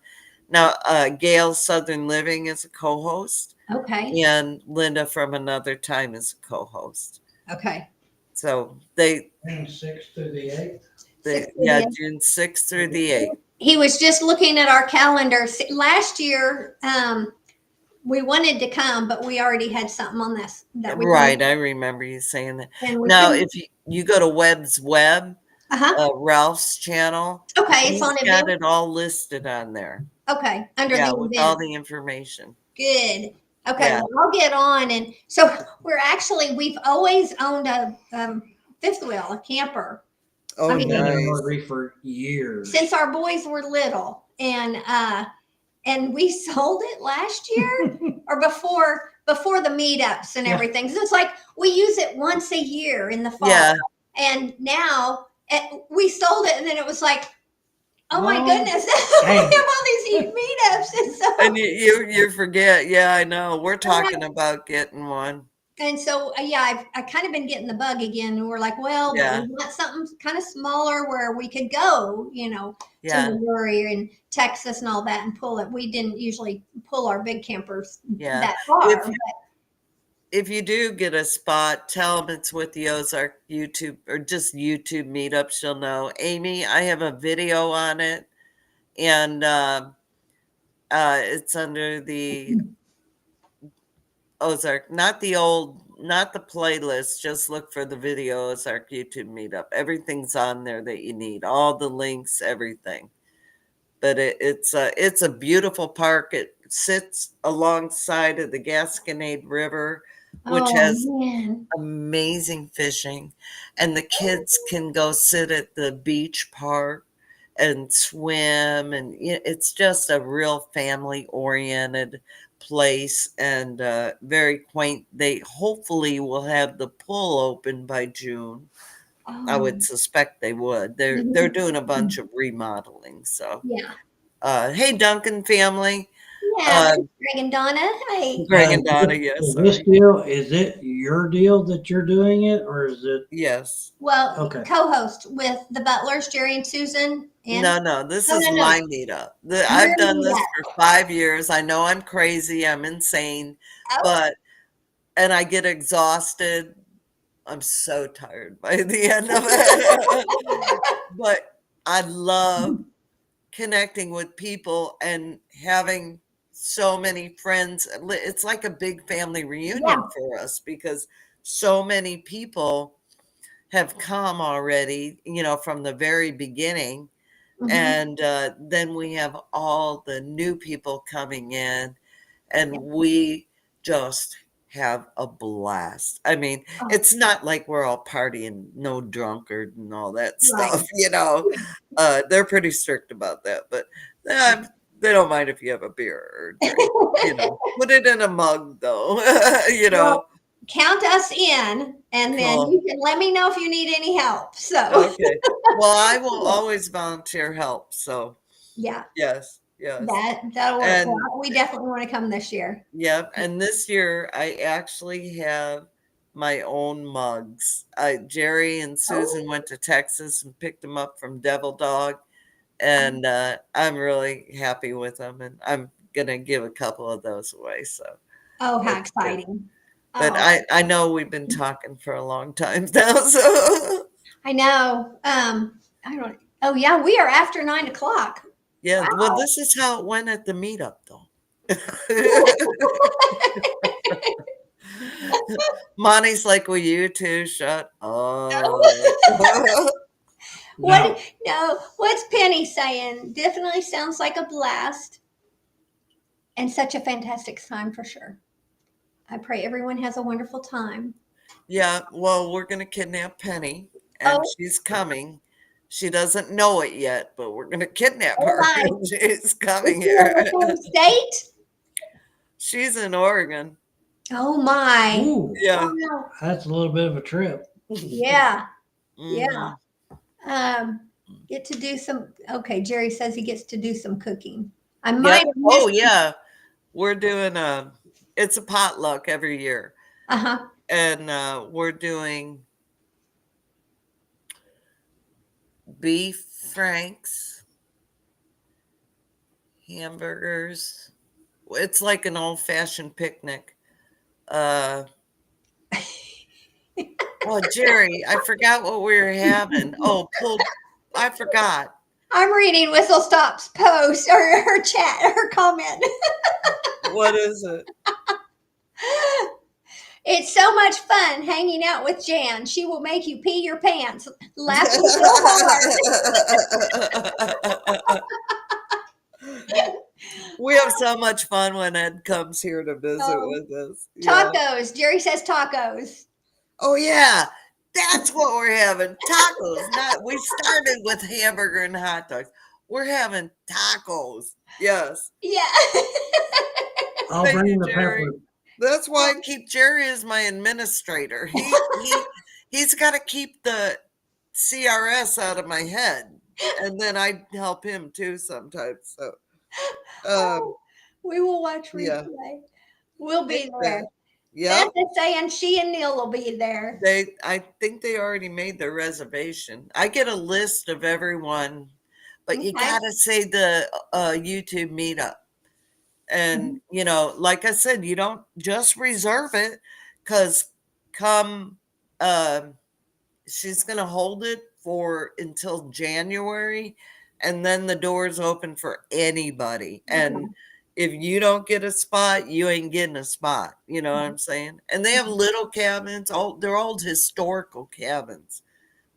Now Gail's Southern Living is a co-host, Okay. and Linda from Another Time is a co-host. Okay. So they June 6th through the 8th. June 6th through the 8th. He was just looking at our calendar last year. We wanted to come, but we already had something on this that we Right, I remember you saying that. and we Now, couldn't. if you go to Webb's Web, Ralph's channel, Okay, it's he's on got event. it all listed on there. Okay, under Yeah, the with event. all the information. Good. Okay, Yeah. well, I'll get on. And so we've always owned a fifth wheel, a camper. Oh, I mean, Been in nice. RV for years. Since our boys were little, and we sold it last year or before the meetups and everything. So it's like we use it once a year in the fall. Yeah. And now we sold it, and then it was like, oh my Oh, goodness, we have all these meetups, and so And you forget. Yeah, I know. We're talking about getting one. And so, yeah, I've kind of been getting the bug again. And we're like, well, but Yeah. we want something kind of smaller where we could go, Yeah. to Missouri and Texas and all that and pull it. We didn't usually pull our big campers Yeah. that far. If you do get a spot, tell them it's with the Ozark YouTube or just YouTube meetups. You'll know. Amy, I have a video on it, and it's under the Ozark, not the playlist. Just look for the video Ozark YouTube meetup. Everything's on there that you need. All the links, everything. But it's a beautiful park. It sits alongside of the Gasconade River, which has amazing fishing, and the kids can go sit at the beach park and swim, and it's just a real family oriented place, and very quaint. They hopefully will have the pool open by June. I would suspect they would. They're doing a bunch of remodeling. So yeah. Hey, Duncan family. Yeah, Greg and Donna. Hey. Greg and Donna, yes. Is this deal, is it your deal that you're doing it, or is it? Yes. Well, Okay. Co-host with the Butlers, Jerry and Susan. And No, this is my meetup. I've done this for 5 years. I know I'm crazy. I'm insane. And I get exhausted. I'm so tired by the end of it. But I love connecting with people and having so many friends. It's like a big family reunion for us because so many people have come already, from the very beginning. And then we have all the new people coming in, and we just have a blast. I mean, it's not like we're all partying, no drunkard and all that stuff, They're pretty strict about that, but they don't mind if you have a beer or a drink, Put it in a mug, though, Well, count us in, and then you can let me know if you need any help. So okay. Well, I will always volunteer help. So yeah. Yes. That'll work. And we definitely want to come this year. Yep. And this year I actually have my own mugs. Jerry and Susan went to Texas and picked them up from Devil Dog. And I'm really happy with them. And I'm going to give a couple of those away. So. Oh, how exciting. But I know we've been talking for a long time now. So I know. Oh yeah, we are after 9 o'clock. Yeah. Wow. Well, this is how it went at the meetup, though. Monty's like, will you two shut up? What? No. What's Penny saying? Definitely sounds like a blast and such a fantastic time for sure. I pray everyone has a wonderful time. Yeah, well, we're going to kidnap Penny, and she's coming. She doesn't know it yet, but we're going to kidnap her. My. She's coming Is she here. in the same state? She's in Oregon. Oh my. Ooh, Yeah. Wow. that's a little bit of a trip. Yeah. Mhm. Yeah. Get to do some. Okay, Jerry says he gets to do some cooking. I Yep. might have Oh, missed. yeah. We're doing it's a potluck every year. Uh-huh. And we're doing beef franks, hamburgers. It's like an old-fashioned picnic. Oh, Jerry, I forgot what we were having. Oh, I forgot. I'm reading Whistle Stop's post or her chat, her comment. What is it? It's so much fun hanging out with Jan. She will make you pee your pants, laughing so hard. We have so much fun when Ed comes here to visit with us. Tacos. Yeah. Jerry says tacos. Oh yeah, that's what we're having. Tacos. We started with hamburger and hot dogs. We're having tacos. Yes. Yeah. I'll bring the pepper. That's why I keep Jerry as my administrator. He's got to keep the CRS out of my head, and then I help him too sometimes. So, we will watch replay. Yeah. We'll be there. Yeah. Beth is saying she and Neil will be there. I think they already made their reservation. I get a list of everyone, but you gotta say the YouTube meetup. And like I said, you don't just reserve it, because she's gonna hold it until January, and then the doors open for anybody. And if you don't get a spot, you ain't getting a spot. You know what I'm saying? And they have little cabins. They're old historical cabins.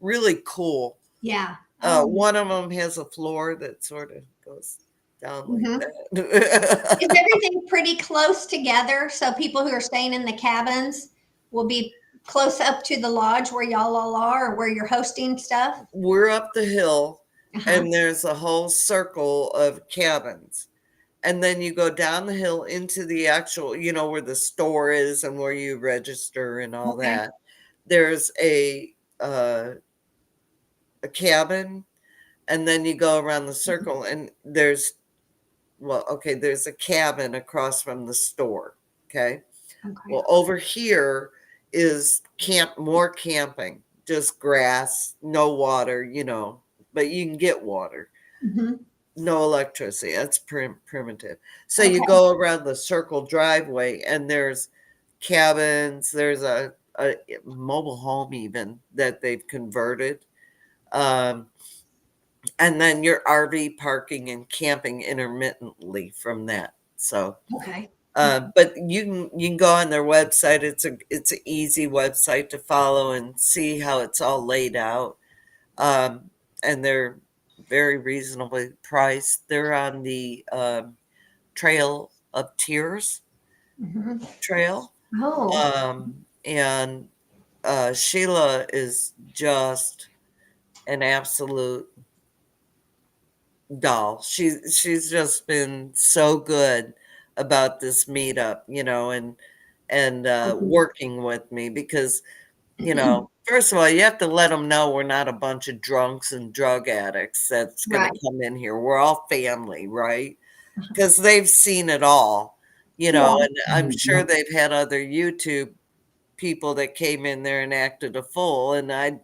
Really cool. Yeah. One of them has a floor that sort of goes down like that. Is everything pretty close together? So people who are staying in the cabins will be close up to the lodge where y'all all are, or where you're hosting stuff? We're up the hill, and there's a whole circle of cabins. And then you go down the hill into the actual, where the store is and where you register and all that. There's a cabin, and then you go around the circle, and there's a cabin across from the store. Okay. Well, over here is more camping, just grass, no water, but you can get water. No electricity. That's primitive. So you go around the circle driveway, and there's cabins. There's a mobile home even that they've converted. And then your RV parking and camping intermittently from that. So, but you can go on their website. It's an easy website to follow and see how it's all laid out. And they're very reasonably priced. They're on the Trail of Tears trail. And Sheila is just an absolute doll. She's just been so good about this meetup, and working with me, because first of all, you have to let them know we're not a bunch of drunks and drug addicts that's going to come in here. We're all family, right? Because they've seen it all, and I'm sure they've had other YouTube people that came in there and acted a fool, and I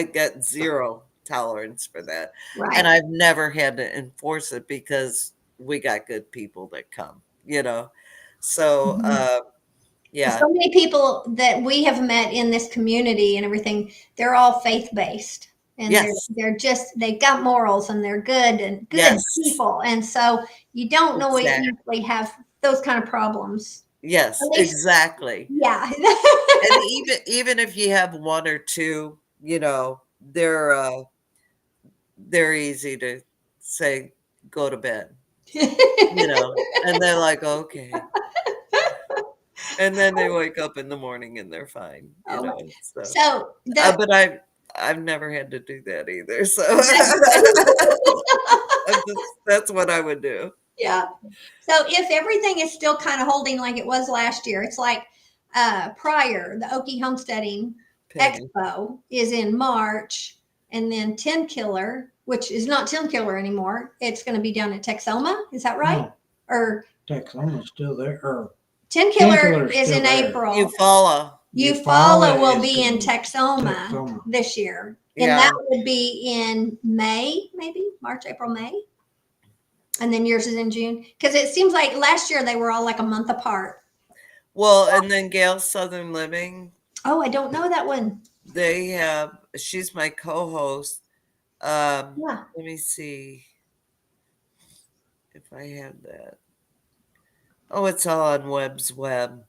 got zero tolerance for that. And I've never had to enforce it, because we got good people that come, so so many people that we have met in this community and everything, they're all faith-based, and they've got morals, and they're good people, and so you don't know we usually have those kind of problems. Yes, exactly. Yeah. And even if you have one or two, they're they're easy to say, go to bed, and they're like, okay. And then they wake up in the morning and they're fine, So but I've never had to do that either. So that's what I would do. Yeah. So if everything is still kind of holding like it was last year, it's like prior, the Okie Homesteading Expo is in March, and then 10 Killer, which is not 10 Killer anymore, it's going to be down at Texoma. Is that right? No, or Texoma's still there. Or 10 Killer Killer's is still in there. April. Eufaula will is be in in Texoma this year. And that would be in May, maybe March, April, May. And then yours is in June. Because it seems like last year they were all like a month apart. Well, and then Gail's Southern Living. Oh, I don't know that one. She's my co-host. Yeah. Let me see if I have that. Oh, it's all on Web's Web.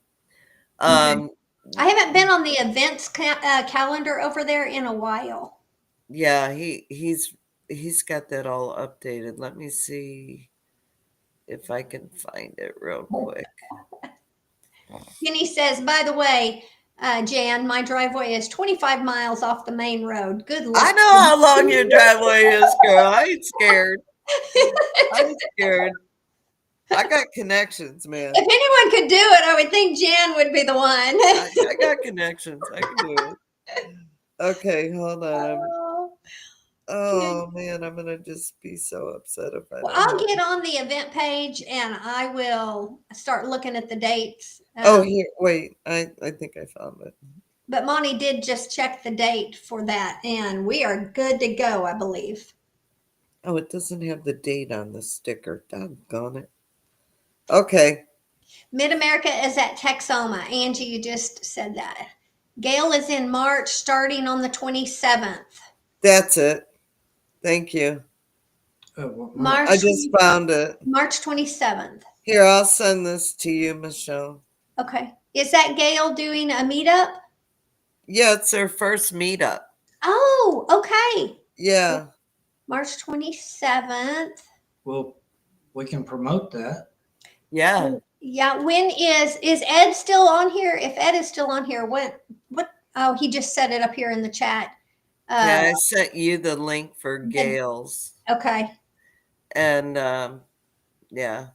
I haven't been on the events calendar over there in a while. Yeah, he's got that all updated. Let me see if I can find it real quick. Kenny says, by the way, Jan, my driveway is 25 miles off the main road. Good luck. I know how long your driveway is, girl. I ain't scared. I'm scared. I got connections, man. If anyone could do it, I would think Jan would be the one. I got connections. I can do it. Okay, hold on. Oh man, I'm gonna just be so upset if I. Well, I'll get on the event page and I will start looking at the dates. Here, wait. I think I found it. But Monty did just check the date for that, and we are good to go, I believe. Oh, it doesn't have the date on the sticker. Doggone it. Okay. Mid-America is at Texoma. Angie, you just said that. Gail is in March, starting on the 27th. That's it. Thank you. March, I just found it. March 27th. Here, I'll send this to you, Michelle. Okay. Is that Gail doing a meetup? Yeah, it's her first meetup. Oh, okay. Yeah. March 27th. Well, we can promote that. Yeah. Yeah. When is Ed still on here? If Ed is still on here, what? Oh, he just set it up here in the chat. Yeah, I sent you the link for Gail's. Okay. And yeah.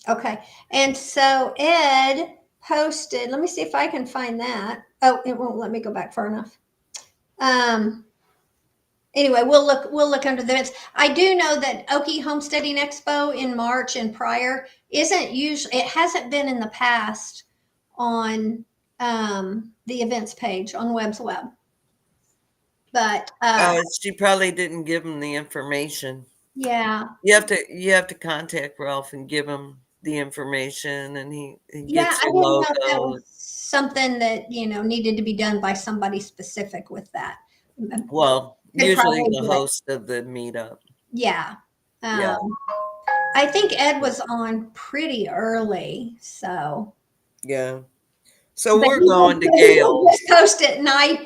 Okay. And so Ed posted, let me see if I can find that. Oh, it won't let me go back far enough. Anyway, we'll look under the events. I do know that Okie Homesteading Expo in March and prior it hasn't been in the past on the events page on Web's Web. But she probably didn't give him the information. Yeah. You have to contact Ralph and give him the information, and he gets I the didn't know logo. if that was something that needed to be done by somebody specific with that. Well, usually the host of the meetup. Yeah. I think Ed was on pretty early, so. Yeah. So we're going to Gail. Just post it, and I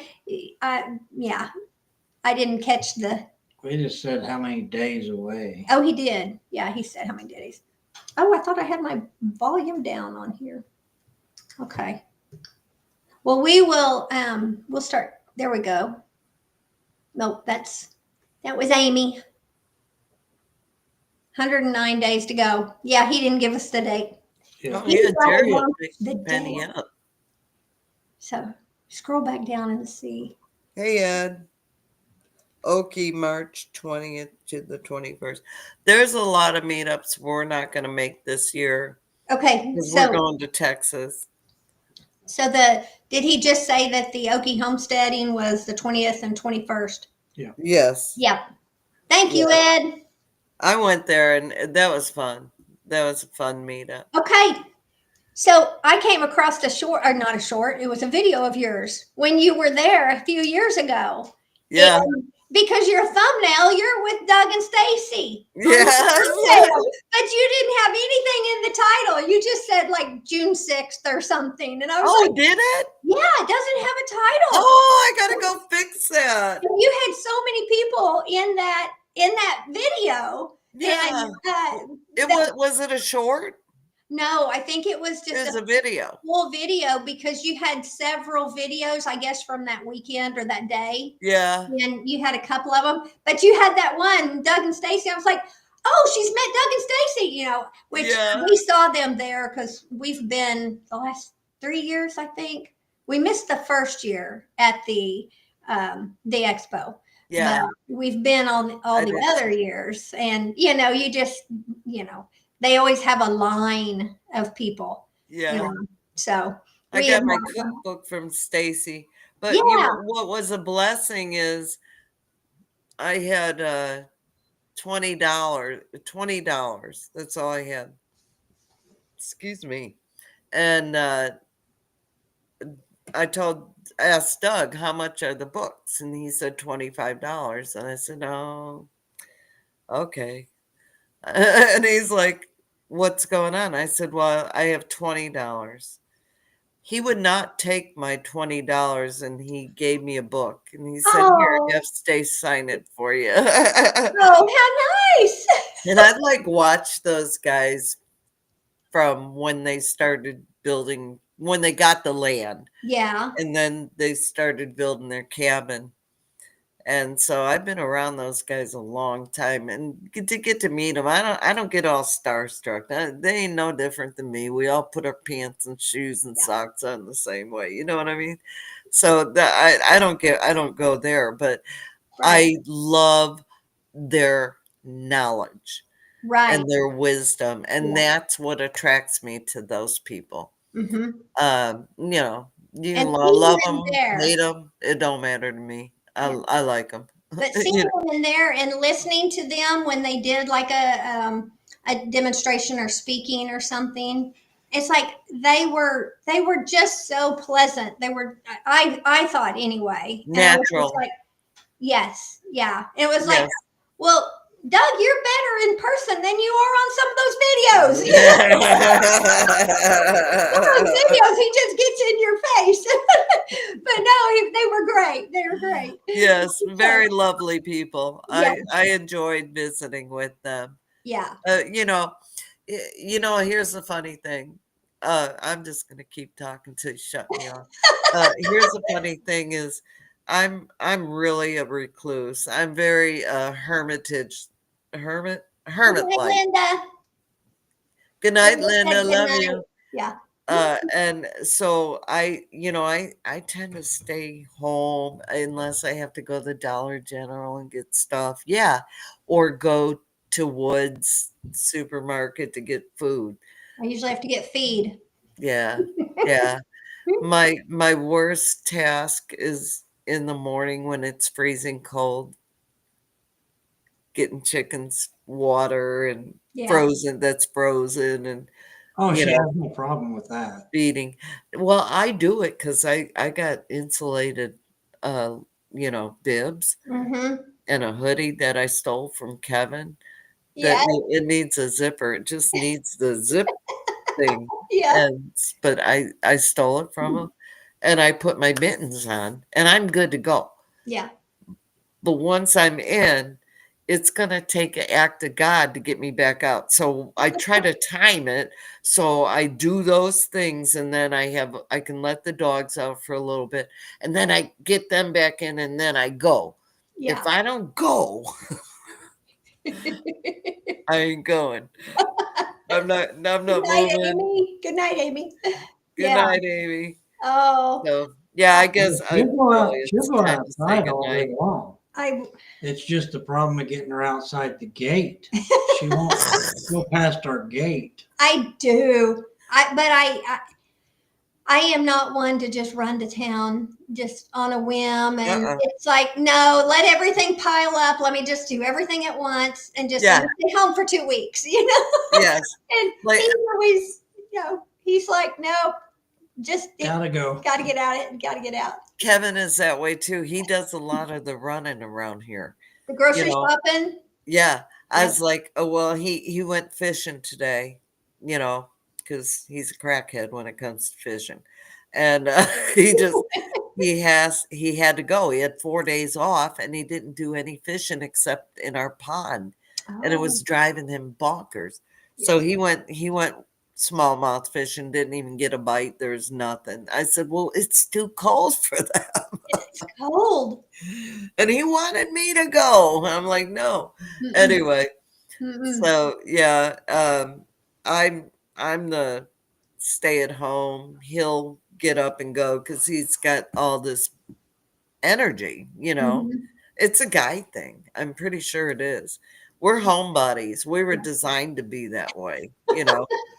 didn't catch the. We just said how many days away. Oh, he did. Yeah, he said how many days. Oh, I thought I had my volume down on here. Okay. Well, we will. We'll start. There we go. Nope, that was Amy. 109 days to go. Yeah, he didn't give us the date. Yeah, Jerry will pick the penny up. So scroll back down and see. Hey, Ed. Okie, March 20th to the 21st. There's a lot of meetups we're not going to make this year. Okay, so we're going to Texas. So did he just say that the Okie Homesteading was the 20th and 21st? Yeah. Yes. Yep. Thank you, Ed. I went there and that was fun. That was a fun meetup. Okay. So I came across it was a video of yours when you were there a few years ago. Yeah. Because your thumbnail, you're with Doug and Stacy. Yeah. But you didn't have anything in the title. You just said like June 6th or something. And I was did it? Yeah, it doesn't have a title. Oh, I got to go fix that. You had so many people in in that video. Yeah. And Was it a short? no, I think it was just a video. Full video, because you had several videos, I guess, from that weekend or that day. Yeah. And you had a couple of them, but you had that one, Doug and Stacy. I was like, oh, she's met Doug and Stacy, which we saw them there because we've been the last 3 years, I think. We missed the first year at the expo. Yeah. But we've been on all the other years. And, you just, they always have a line of people. Yeah. So I got my cookbook from Stacy. But what was a blessing is I had $20. That's all I had. Excuse me. And I asked Doug, how much are the books? And he said $25. And I said, oh, okay. And he's like, what's going on? I said, well, I have $20. He would not take my $20, and he gave me a book. And he said, here, you have Stace sign it for you. Oh, how nice. And I'd watch those guys from when they started building, when they got the land. Yeah. And then they started building their cabin. And so I've been around those guys a long time, and to get to meet them, I don't get all starstruck. They ain't no different than me. We all put our pants and shoes and socks on the same way. You know what I mean? So I don't go there, but I love their knowledge, and their wisdom, and that's what attracts me to those people. Mm-hmm. You can love them, hate them. It don't matter to me. I like them. But seeing them in there and listening to them when they did like a demonstration or speaking or something, it's like they were just so pleasant. They were, I thought anyway, natural. Like, yes, yeah. It was like, well, Doug, you're better in person than you are on some of those videos. Some of those videos, he just gets in your face. But no, they were great. They were great. Yes, very lovely people. Yes. I enjoyed visiting with them. Yeah. Here's the funny thing. I'm just going to keep talking till you shut me off. Here's the funny thing is, I'm really a recluse. I'm very hermit like. Linda. Good night, Linda. Love you. Yeah. And so I tend to stay home unless I have to go to the Dollar General and get stuff. Yeah. Or go to Woods supermarket to get food. I usually have to get feed. Yeah. Yeah. My worst task is in the morning when it's freezing cold, getting chickens water and frozen and she has no problem with that. Feeding. Well, I do it because I got insulated bibs and a hoodie that I stole from Kevin. That it needs a zipper. It just needs the zip thing. Yeah. But I stole it from him, and I put my mittens on, and I'm good to go. Yeah. But once I'm in, it's going to take an act of God to get me back out. So I try to time it. So I do those things, and then I can let the dogs out for a little bit, and then I get them back in, and then I go. Yeah. If I don't go, I ain't going. I'm not Good moving. Night, Amy. Good night, Amy. Good night, Amy. Oh. So, yeah, I guess she'll go outside all day long. It's just the problem of getting her outside the gate. She won't go past our gate. I do. I am not one to just run to town just on a whim. And it's like, no, let everything pile up. Let me just do everything at once and just stay home for 2 weeks, Yes. And he's always, he's like, no, just gotta go. Gotta get out it and gotta get out. Kevin is that way too. He does a lot of the running around here. The grocery shopping? Yeah. I was like, oh, well, he went fishing today, because he's a crackhead when it comes to fishing. And he he had to go. He had 4 days off, and he didn't do any fishing except in our pond, and it was driving him bonkers. So he went smallmouth fishing, didn't even get a bite. There's nothing. I said, well, it's too cold for them. It's cold. And he wanted me to go. I'm like, no. Anyway, so yeah, I'm the stay at home. He'll get up and go because he's got all this energy, It's a guy thing. I'm pretty sure it is. We're homebodies. We were designed to be that way,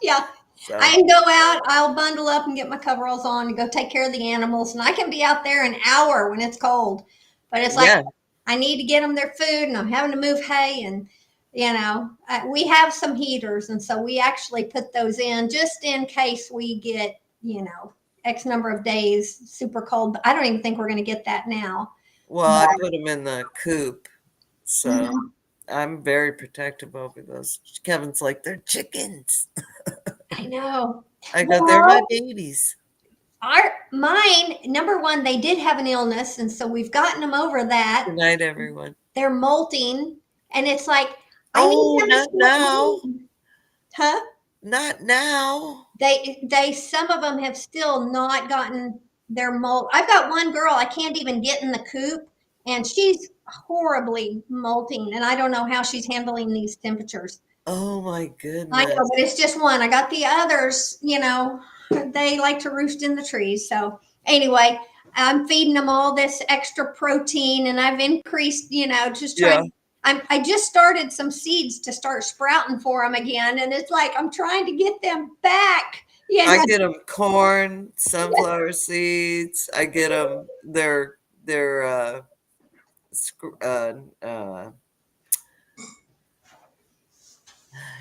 Yeah. So. I can go out, I'll bundle up and get my coveralls on and go take care of the animals. And I can be out there an hour when it's cold. But it's like, I need to get them their food and I'm having to move hay. And, we have some heaters. And so we actually put those in just in case we get, X number of days super cold. But I don't even think we're going to get that now. Well, I put them in the coop. So I'm very protective over those. Kevin's like, they're chickens. I know. I go, they're my babies. Mine, number one, they did have an illness, and so we've gotten them over that. Good night, everyone. They're molting, and it's like, not now. Huh? Not now. They some of them have still not gotten their molt. I've got one girl I can't even get in the coop, and she's horribly molting, and I don't know how she's handling these temperatures. Oh my goodness. I know, but it's just one. I got the others, they like to roost in the trees. So anyway, I'm feeding them all this extra protein and I've increased, just trying. I just started some seeds to start sprouting for them again. And it's like, I'm trying to get them back. I get them corn, sunflower seeds. I get them their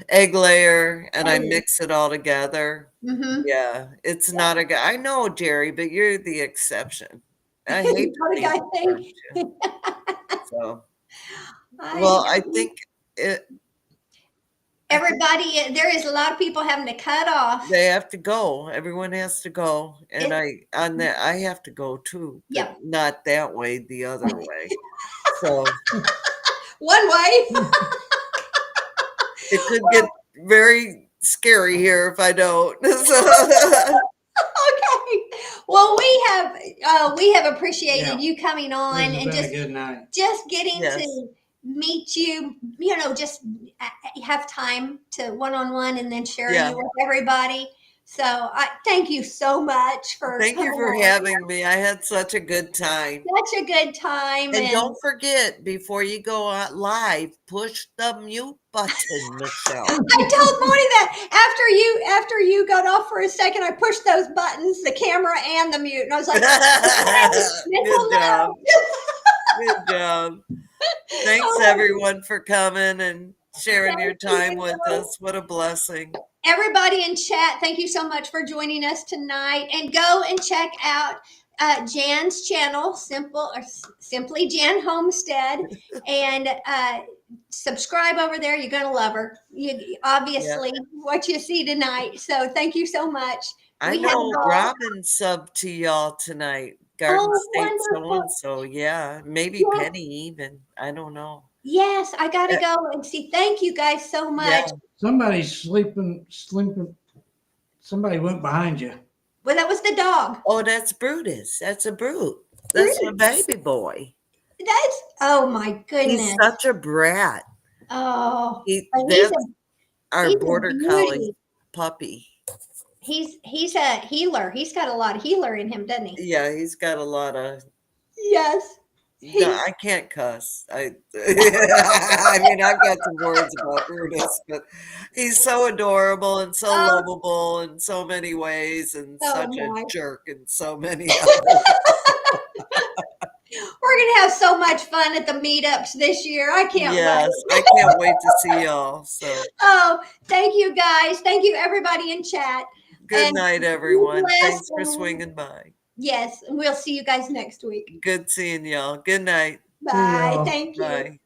egg layer, and I mix it all together. Yeah, it's not a guy. I know, Jerry, but you're the exception. I hate to so. Well, I think everybody, there is a lot of people having to cut off. They have to go. Everyone has to go, and I have to go too. Yeah, not that way, the other way. So one way. It could get very scary here if I don't. Okay. Well, we have appreciated you coming on and just getting to meet you, just have time to one-on-one and then share you with everybody. So I thank you so much for Thank you for having me. I had such a good time. Such a good time. And don't forget, before you go out live, push the mute button, Michelle. I told Marty that after you got off for a second, I pushed those buttons, the camera and the mute. And I was like, good job. Good job. Thanks everyone for coming and sharing your time with us. What a blessing. Everybody in chat, thank you so much for joining us tonight. And go and check out Jan's channel, Simply Jan Homestead, and subscribe over there. You're gonna love her. Obviously, what you see tonight. So thank you so much. I know Robin subbed to y'all tonight. Garden State so-and-so. Yeah, maybe Penny even. I don't know. Yes, I got to go and see. Thank you guys so much. Yeah. Somebody's sleeping. Somebody went behind you. Well, that was the dog. Oh, that's Brutus. That's a brute. That's a baby boy. Oh my goodness. He's such a brat. Oh. That's our border collie puppy. He's a healer. He's got a lot of healer in him, doesn't he? Yeah, he's got a lot of. Yes. No, I can't cuss. I mean, I've got some words about Brutus, but he's so adorable and so lovable in so many ways, and such a jerk in so many others. We're gonna have so much fun at the meetups this year. I can't wait. I can't wait to see y'all. So. Oh, thank you guys. Thank you everybody in chat. Good night, everyone. Thanks for swinging by. Yes, and we'll see you guys next week. Good seeing y'all. Good night. Bye. Thank you. Bye.